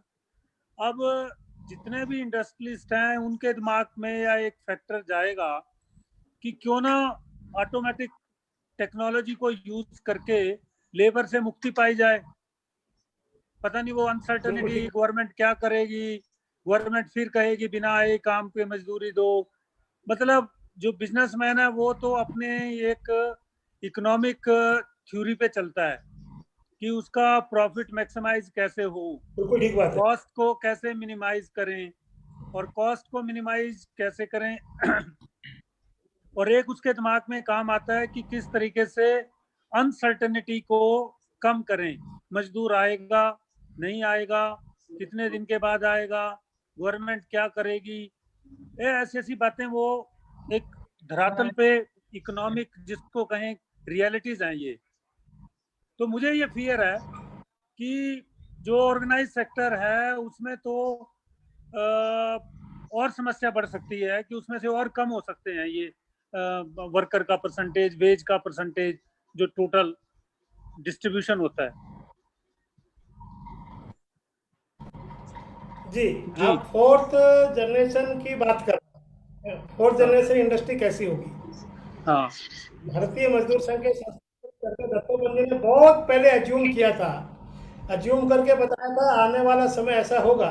अब जितने भी इंडस्ट्रियलिस्ट हैं उनके दिमाग में या एक फैक्टर जाएगा कि क्यों ना ऑटोमेटिक टेक्नोलॉजी को यूज करके लेबर से मुक्ति पाई जाए। पता नहीं वो अनसर्टेनिटी, गवर्नमेंट क्या करेगी, गवर्नमेंट फिर कहेगी बिना आए काम पे मजदूरी दो। मतलब जो बिजनेसमैन है वो तो अपने एक इकोनॉमिक थ्योरी पे चलता है कि उसका प्रॉफिट मैक्सिमाइज कैसे हो, कॉस्ट को कैसे मिनिमाइज करें, और कॉस्ट को मिनिमाइज कैसे करें और एक उसके दिमाग में काम आता है कि किस तरीके से अनसर्टेनिटी को कम करें। मजदूर आएगा नहीं आएगा, कितने दिन के बाद आएगा, गवर्नमेंट क्या करेगी, ऐसी ऐसी बातें वो एक धरातल पे इकोनॉमिक जिसको कहें रियलिटीज हैं ये। तो मुझे ये फियर है कि जो ऑर्गेनाइज सेक्टर है उसमें तो और समस्या बढ़ सकती है कि उसमें से और कम हो सकते हैं ये वर्कर का परसेंटेज, वेज का परसेंटेज, जो टोटल डिस्ट्रीब्यूशन होता है। जी, आप 4th जनरेशन की बात कर रहे हैं। 4th जनरेशन इंडस्ट्री कैसी होगी? हाँ, भारतीय मजदूर संघ के दत्तोपंत जी ने बहुत पहले अज्यूम किया था, अज्यूम करके बताया था आने वाला समय ऐसा होगा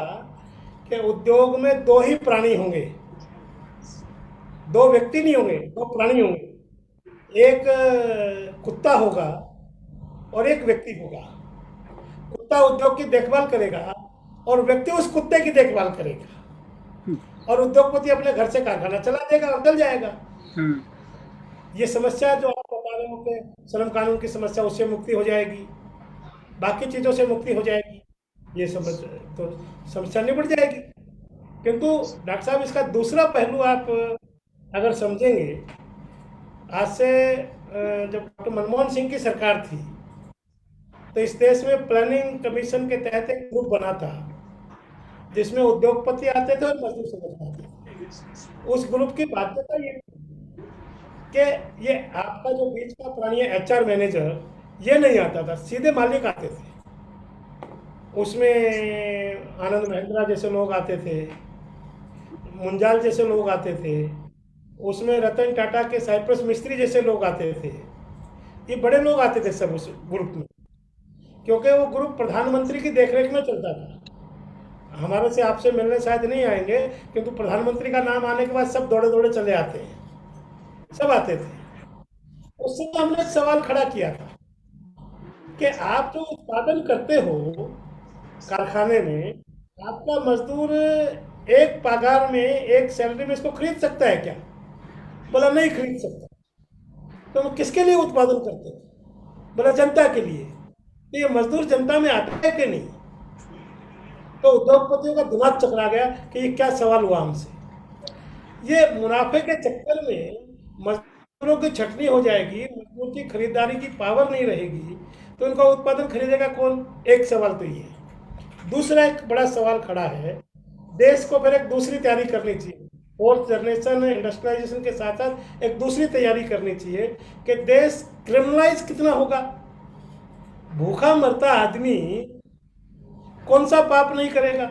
कि उद्योग में 2 ही प्राणी होंगे, 2 व्यक्ति नहीं होंगे, 2 प्राणी होंगे। एक कुत्ता होगा और एक व्यक्ति होगा। कुत्ता उद्योग की देखभाल करेगा और व्यक्ति उस कुत्ते की देखभाल करेगा, और उद्योगपति अपने घर से कारखाना चला देगा और चल जाएगा। ये समस्या जो आप बता रहे हो कि श्रम कानून की समस्या, उससे मुक्ति हो जाएगी, बाकी चीजों से मुक्ति हो जाएगी, ये समझ तो समस्या निपट जाएगी। किंतु डॉक्टर साहब, इसका दूसरा पहलू आप अगर समझेंगे, आज से जब डॉक्टर मनमोहन सिंह की सरकार थी तो इस देश में प्लानिंग कमीशन के तहत एक ग्रुप बना था जिसमें उद्योगपति आते थे और मजदूर संगठन आते थे। उस ग्रुप की बाध्यता ये कि ये आपका जो बीच का प्राणी है HR मैनेजर, ये नहीं आता था, सीधे मालिक आते थे। उसमें आनंद महिंद्रा जैसे लोग आते थे, मुंजाल जैसे लोग आते थे, उसमें रतन टाटा के साइप्रस मिस्त्री जैसे लोग आते थे। ये बड़े लोग आते थे सब उस ग्रुप में, क्योंकि वो ग्रुप प्रधानमंत्री की देखरेख में चलता था। हमारे से आपसे मिलने शायद नहीं आएंगे, किंतु प्रधानमंत्री का नाम आने के बाद सब दौड़े दौड़े चले आते हैं, सब आते थे। उस समय हमने एक सवाल खड़ा किया था कि आप जो उत्पादन करते हो कारखाने में, आपका मजदूर एक पगार में, एक सैलरी में इसको खरीद सकता है क्या? बोला नहीं खरीद सकता। तो हम किसके लिए उत्पादन करते हैं? बोला जनता के लिए। तो ये मजदूर जनता में आता है कि नहीं? तो उद्योगपतियों का दिमाग चकरा गया कि ये क्या सवाल हुआ हमसे। ये मुनाफे के चक्कर में मजदूरों की छटनी हो जाएगी, मजदूर की खरीदारी की पावर नहीं रहेगी, तो इनका उत्पादन खरीदेगा कौन? एक सवाल तो ये। दूसरा एक बड़ा सवाल खड़ा है, देश को फिर एक दूसरी तैयारी करनी चाहिए। फोर्थ जनरेशन इंडस्ट्रियलाइजेशन के साथ साथ एक दूसरी तैयारी करनी चाहिए कि देश क्रिमिनलाइज कितना होगा। भूखा मरता आदमी कौन सा पाप नहीं करेगा?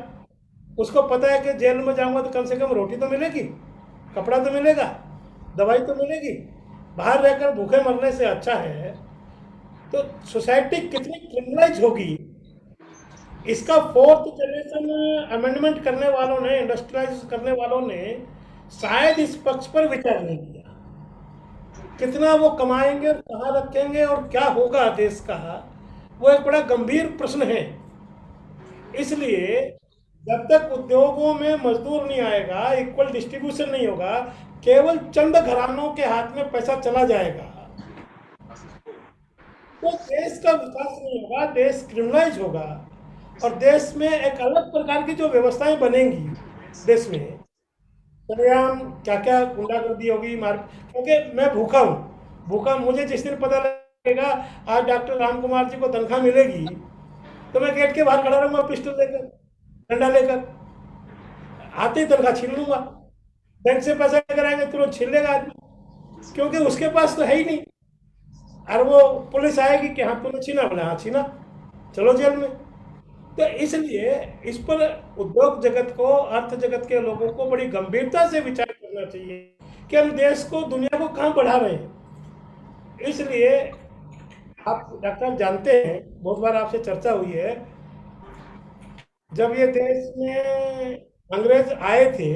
उसको पता है कि जेल में जाऊंगा तो कम से कम रोटी तो मिलेगी, कपड़ा तो मिलेगा, दवाई तो मिलेगी। बाहर रहकर भूखे मरने से अच्छा है। तो सोसाइटी कितनी क्रिमिनलाइज होगी, इसका फोर्थ जनरेशन अमेंडमेंट करने वालों ने, इंडस्ट्रियलाइज करने वालों ने शायद इस पक्ष पर विचार नहीं किया। कितना वो कमाएंगे और कहाँ रखेंगे और क्या होगा देश का, वो एक बड़ा गंभीर प्रश्न है। इसलिए जब तक उद्योगों में मजदूर नहीं आएगा, इक्वल डिस्ट्रीब्यूशन नहीं होगा, केवल चंद घरानों के हाथ में पैसा चला जाएगा, तो देश का विकास नहीं होगा, देश क्रिमिनलाइज होगा। और देश में एक अलग प्रकार की जो व्यवस्थाएं बनेंगी देश में, सरेआम क्या क्या गुंडागर्दी होगी, मार। क्योंकि मैं भूखा मुझे जिस दिन पता लगेगा आज डॉक्टर राम कुमार जी को तनख्वाह मिलेगी, तो मैं गेट के बाहर खड़ा रहूंगा पिस्टल लेकर, डंडा लेकर, आते ही तनख्वाह छीन लूंगा। बैंक से पैसा लेकर आएंगे तुरंत छीन लेगा आदमी, क्योंकि उसके पास तो है ही नहीं। और वो पुलिस आएगी कि हाँ तूने छीना, बोले हाँ छीना, चलो जेल में। तो इसलिए इस पर उद्योग जगत को, अर्थ जगत के लोगों को बड़ी गंभीरता से विचार करना चाहिए कि हम देश को, दुनिया को कहाँ बढ़ा रहे हैं। इसलिए आप डॉक्टर जानते हैं, बहुत बार आपसे चर्चा हुई है, जब ये देश में अंग्रेज आए थे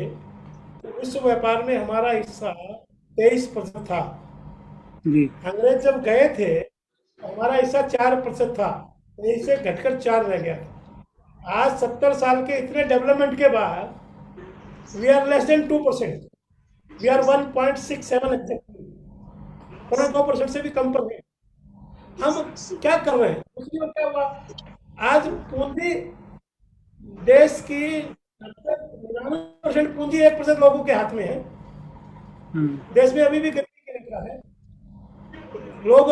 तो विश्व व्यापार में हमारा हिस्सा 23% था। अंग्रेज जब गए थे तो हमारा हिस्सा 4% था, तो इससे घटकर 4 रह गया था। आज 70 साल के इतने डेवलपमेंट के बाद we are less than 2%, we are 1.67 exactly, 2% से भी कम पर है। हम क्या कर रहे हैं? उसकी वजह क्या हुआ? आज पूंजी देश की 99% पूंजी 1% लोगों के हाथ में है। देश में अभी भी गरीबी की रेखा है, लोग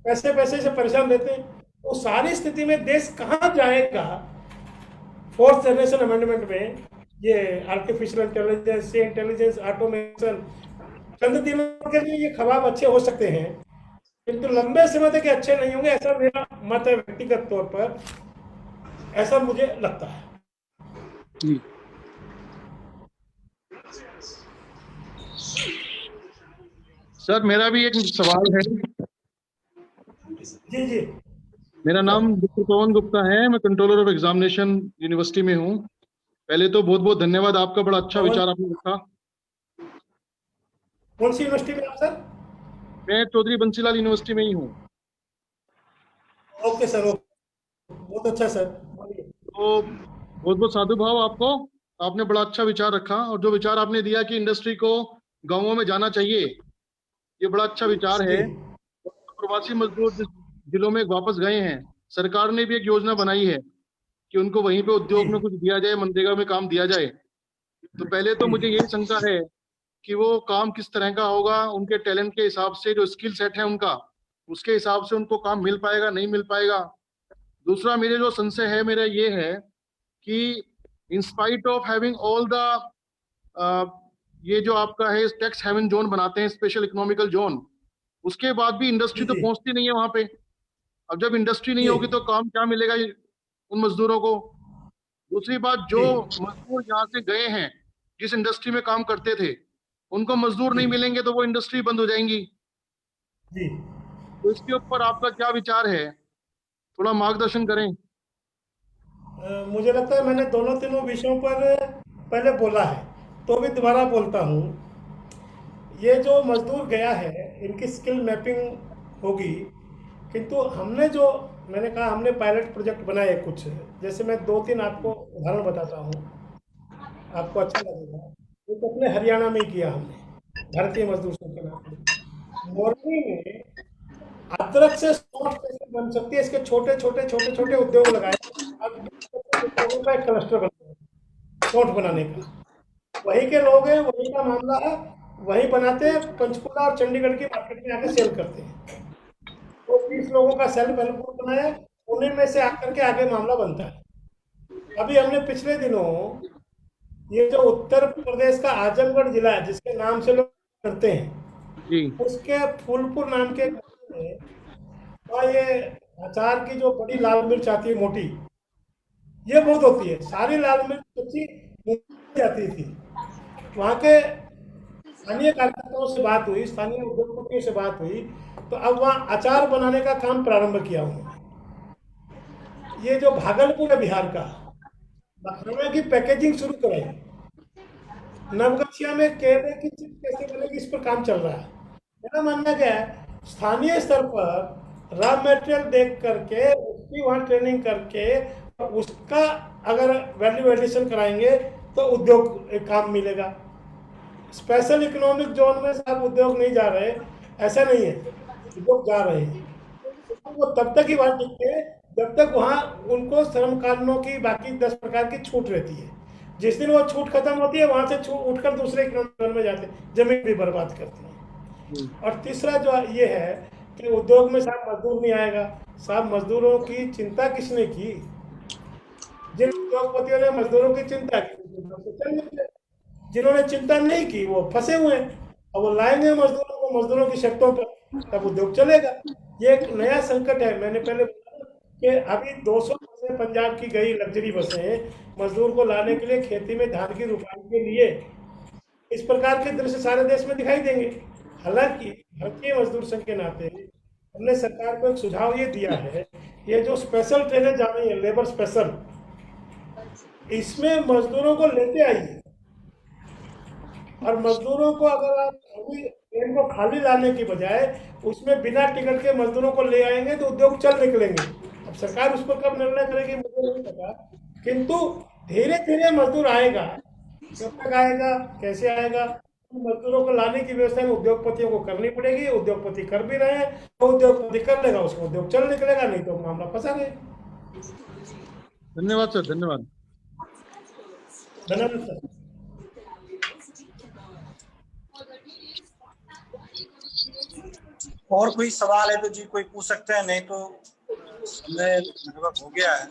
पैसे से परेशान रहते हैं। तो सारी स्थिति में देश कहाँ जाएगा? फोर्थ जनरेशन अमेंडमेंट में ये आर्टिफिशियल इंटेलिजेंस, ऑटोमेशन, चंद दिनों के लिए ये ख्वाब अच्छे हो सकते हैं, किंतु लंबे समय तक अच्छे नहीं होंगे, ऐसा मेरा मत है व्यक्तिगत तौर पर, ऐसा मुझे लगता है। सर मेरा भी एक सवाल है। जी जी। मेरा नाम डॉक्टर पवन गुप्ता है, मैं कंट्रोलर ऑफ एग्जामिनेशन यूनिवर्सिटी में हूँ। पहले तो बहुत बहुत धन्यवाद आपका, बड़ा अच्छा विचार आपने रखा। कौन सी यूनिवर्सिटी में आप सर? मैं चौधरी बंसीलाल यूनिवर्सिटी में ही हूँ। ओके सर, बहुत अच्छा सर। तो बहुत बहुत साधु भाव आपको, आपने बड़ा अच्छा विचार रखा। और जो विचार आपने दिया कि इंडस्ट्री को गांवों में जाना चाहिए, ये बड़ा अच्छा विचार है। प्रवासी मजदूर जिस जिलों में वापस गए हैं, सरकार ने भी एक योजना बनाई है कि उनको वहीं पे उद्योग में कुछ दिया जाए, मनरेगा में काम दिया जाए। तो पहले तो मुझे यही शंका है कि वो काम किस तरह का होगा, उनके टैलेंट के हिसाब से, जो स्किल सेट है उनका, उसके हिसाब से उनको काम मिल पाएगा नहीं मिल पाएगा। दूसरा मेरे जो संशय है मेरा ये है कि in spite of having all the ये जो आपका है टैक्स हेवन जोन बनाते हैं, स्पेशल इकोनॉमिकल जोन, उसके बाद भी इंडस्ट्री तो जी। पहुंचती नहीं है वहां पे। अब जब इंडस्ट्री नहीं जी। होगी तो काम क्या मिलेगा उन मजदूरों को? दूसरी बात, जो जी। मजदूर यहाँ से गए हैं, जिस इंडस्ट्री में काम करते थे, उनको मजदूर जी। नहीं मिलेंगे तो वो इंडस्ट्री बंद हो जाएंगी। जी। तो इसके ऊपर आपका क्या विचार है? थोड़ा मार्गदर्शन करें। मुझे लगता है मैंने दोनों तीनों विषयों पर पहले बोला है, तो भी दोबारा बोलता हूँ। ये जो मजदूर गया है, इनकी स्किल मैपिंग होगी, किंतु हमने जो, मैंने कहा हमने पायलट प्रोजेक्ट बनाए कुछ, जैसे मैं दो तीन आपको उदाहरण बताता हूँ, आपको अच्छा लगेगा। एक अपने हरियाणा में ही किया हमने, भारतीय मजदूर संघ के नाम। मोरनी में अदरक से सौंठ कैसे बन सकती है, इसके छोटे छोटे छोटे छोटे उद्योग लगाए। अब उद्योगों का एक क्लस्टर बन गया सौंठ बनाने का। वही के लोग हैं, वही का मामला है, वही बनाते हैं, पंचकुला और चंडीगढ़ की मार्केट में आके सेल करते हैं। तो 30 लोगों का सेल्फ हेल्प ग्रुप बनाया, उन्हीं में से आकर के आगे मामला बनता है। अभी हमने पिछले दिनों ये जो उत्तर प्रदेश का आजमगढ़ जिला है, जिसके नाम से लोग करते हैं, जी। उसके फूलपुर नाम के गाँव में, और ये अचार की जो बड़ी लाल मिर्च आती है मोटी, ये बहुत होती है, सारी लाल मिर्च कच्ची मुंह में जाती थी। वहाँ के स्थानीय कार्यकर्ताओं से बात हुई, स्थानीय उद्योगपतियों से बात हुई, तो अब वहाँ अचार बनाने का काम प्रारंभ किया उन्होंने। ये जो भागलपुर है बिहार का, मखाना की पैकेजिंग शुरू कराई। नवगछिया में केले की चिप्स कैसे बनेगी, इस पर काम चल रहा है। मेरा मानना क्या है, स्थानीय स्तर पर रॉ मटेरियल देख करके उसकी वहाँ ट्रेनिंग करके उसका अगर वैल्यू एडिशन कराएंगे तो उद्योग एक काम मिलेगा। स्पेशल इकोनॉमिक जोन में सब उद्योग नहीं जा रहे, ऐसा नहीं है, उद्योग जा रहे हैं। वो तब तक ही वहाँ टिकते हैं जब तक वहाँ उनको श्रम कानूनों की बाकी 10 प्रकार की छूट रहती है। जिस दिन वो छूट खत्म होती है, वहाँ से छूट उठकर दूसरे इकोनॉमिक जोन में जाते हैं, जमीन भी बर्बाद करते हैं। और तीसरा जो ये है कि उद्योग में साहब मजदूर नहीं आएगा। साहब मजदूरों की चिंता किसने की? जिन उद्योगपतियों ने मजदूरों की चिंता की, तो चल निकले। जिन्होंने चिंता नहीं की वो फंसे हुए हैं। अब वो लाएंगे मजदूरों को मजदूरों की शर्तों पर, तब उद्योग चलेगा। ये एक नया संकट है। मैंने पहले बोला कि अभी 200 बसें पंजाब की गई, लग्जरी बसें, मजदूर को लाने के लिए, खेती में धान की रुपाई के लिए। इस प्रकार के दृश्य सारे देश में दिखाई देंगे। हालांकि भारतीय मजदूर संघ के नाते हमने सरकार को एक सुझाव ये दिया है, ये जो स्पेशल ट्रेनें जा रही है, लेबर स्पेशल, इसमें मजदूरों को लेते आइए। और मजदूरों को अगर आप अभी ट्रेन को खाली लाने की बजाय उसमें बिना टिकट के मजदूरों को ले आएंगे तो उद्योग चल निकलेंगे। अब सरकार उस पर कब निर्णय करेगी मुझे नहीं पता, किंतु धीरे धीरे मजदूर आएगा। कब तक आएगा, कैसे आएगा? मजदूरों को लाने की व्यवस्था में उद्योगपतियों को करनी पड़ेगी। उद्योगपति कर भी रहे हैं, तो उद्योगपति कर लेगा, उसको उद्योग चल निकलेगा, नहीं तो मामला फंसा गया। धन्यवाद सर, धन्यवाद। धन्यवाद सर। और कोई सवाल है तो जी कोई पूछ सकते हैं, नहीं तो समय लगभग हो गया है।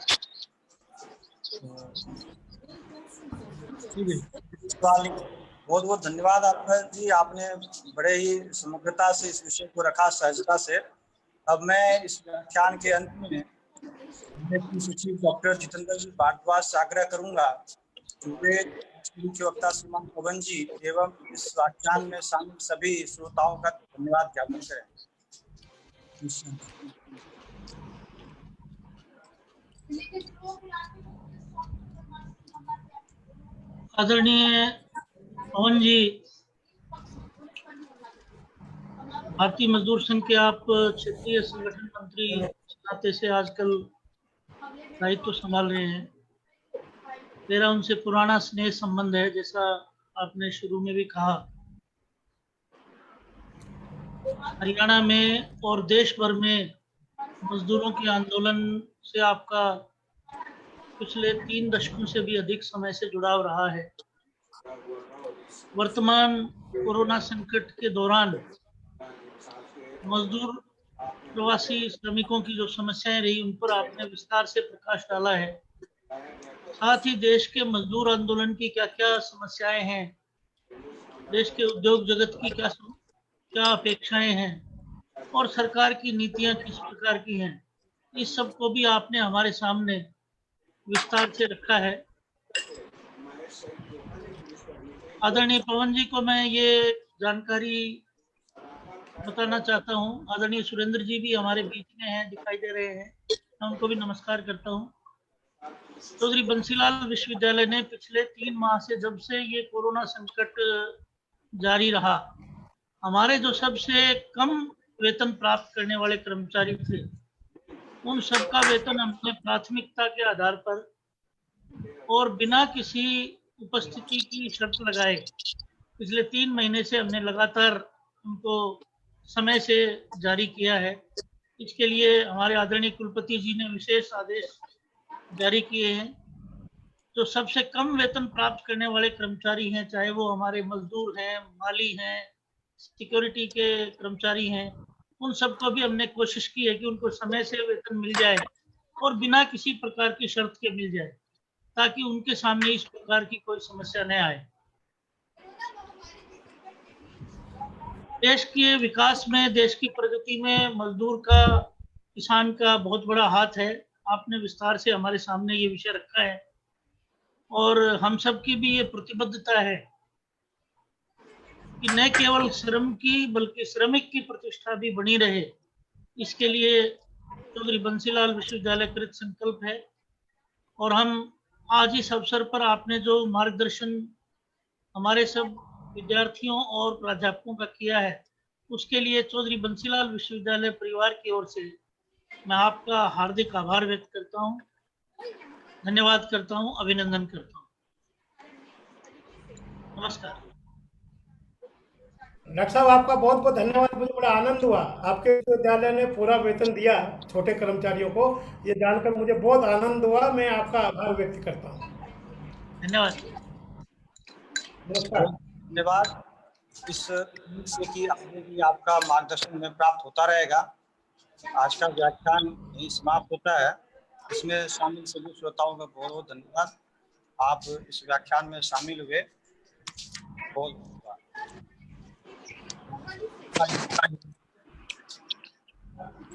सवाल बहुत बहुत धन्यवाद आपका जी, आपने बड़े ही समग्रता से इस विषय को रखा, सहजता से। अब मैं इस व्याख्यान के अंत में सचिव डॉक्टर जितेंद्र जी भारद्वाज से आग्रह करूंगा कि वे मुख्य वक्ता श्रीमान पवन जी एवं इस व्याख्यान में शामिल सभी श्रोताओं का धन्यवाद ज्ञापन करें। आदरणीय पवन जी, भारतीय मजदूर संघ के आप क्षेत्रीय संगठन मंत्री नाते से आजकल दायित्व संभाल रहे हैं। मेरा उनसे पुराना स्नेह संबंध है, जैसा आपने शुरू में भी कहा। हरियाणा में और देश भर में मजदूरों के आंदोलन से आपका पिछले 3 दशकों से भी अधिक समय से जुड़ाव रहा है। वर्तमान कोरोना संकट के दौरान मजदूर प्रवासी श्रमिकों की जो समस्याएं रही, उन पर आपने विस्तार से प्रकाश डाला है। साथ ही देश के मजदूर आंदोलन की क्या क्या समस्याएं हैं देश के उद्योग जगत की क्या अपेक्षाएं हैं और सरकार की नीतियां किस प्रकार की हैं, इस सब को भी आपने हमारे सामने विस्तार से रखा है। आदरणीय पवन जी को मैं ये जानकारी बताना चाहता हूँ। आदरणीय सुरेंद्र जी भी हमारे बीच में हैं, दिखाई दे रहे हैं, मैं उनको भी नमस्कार करता हूँ। चौधरी बंसीलाल विश्वविद्यालय ने पिछले 3 माह से, जब से ये कोरोना संकट जारी रहा, हमारे जो सबसे कम वेतन प्राप्त करने वाले कर्मचारी थे, उन सबका वेतन हमने प्राथमिकता के आधार पर और बिना किसी उपस्थिति की शर्त लगाए पिछले 3 महीने से हमने लगातार उनको समय से जारी किया है। इसके लिए हमारे आदरणीय कुलपति जी ने विशेष आदेश जारी किए हैं। जो सबसे कम वेतन प्राप्त करने वाले कर्मचारी हैं, चाहे वो हमारे मजदूर हैं, माली हैं, सिक्योरिटी के कर्मचारी हैं, उन सबको भी हमने कोशिश की है कि उनको समय से वेतन मिल जाए और बिना किसी प्रकार की शर्त के मिल जाए, ताकि उनके सामने इस प्रकार की कोई समस्या न आए। देश के विकास में, देश की प्रगति में मजदूर का, किसान का बहुत बड़ा हाथ है। आपने विस्तार से हमारे सामने ये विषय रखा है और हम सब की भी ये प्रतिबद्धता है कि न केवल श्रम की बल्कि श्रमिक की प्रतिष्ठा भी बनी रहे। इसके लिए चौधरी बंसीलाल विश्वविद्यालय कृत संकल्प है और हम आज इस अवसर पर आपने जो मार्गदर्शन हमारे सब विद्यार्थियों और प्राध्यापकों का किया है, उसके लिए चौधरी बंसीलाल विश्वविद्यालय परिवार की ओर से मैं आपका हार्दिक आभार व्यक्त करता हूं, धन्यवाद करता हूं, अभिनंदन करता हूं। नमस्कार। डॉक्टर साहब, आपका बहुत बहुत धन्यवाद। मुझे बड़ा आनंद हुआ आपके विश्वविद्यालय ने पूरा वेतन दिया छोटे कर्मचारियों को, ये जानकर मुझे बहुत आनंद हुआ। मैं आपका आभार व्यक्त करता हूँ। धन्यवाद। नमस्कार। धन्यवाद। इस से कि आगे भी आपका मार्गदर्शन हमें प्राप्त होता रहेगा। आज का व्याख्यान यहीं समाप्त होता है। इसमें शामिल सभी श्रोताओं का बहुत बहुत धन्यवाद। आप इस व्याख्यान में शामिल हुए, बहुत धन्यवाद।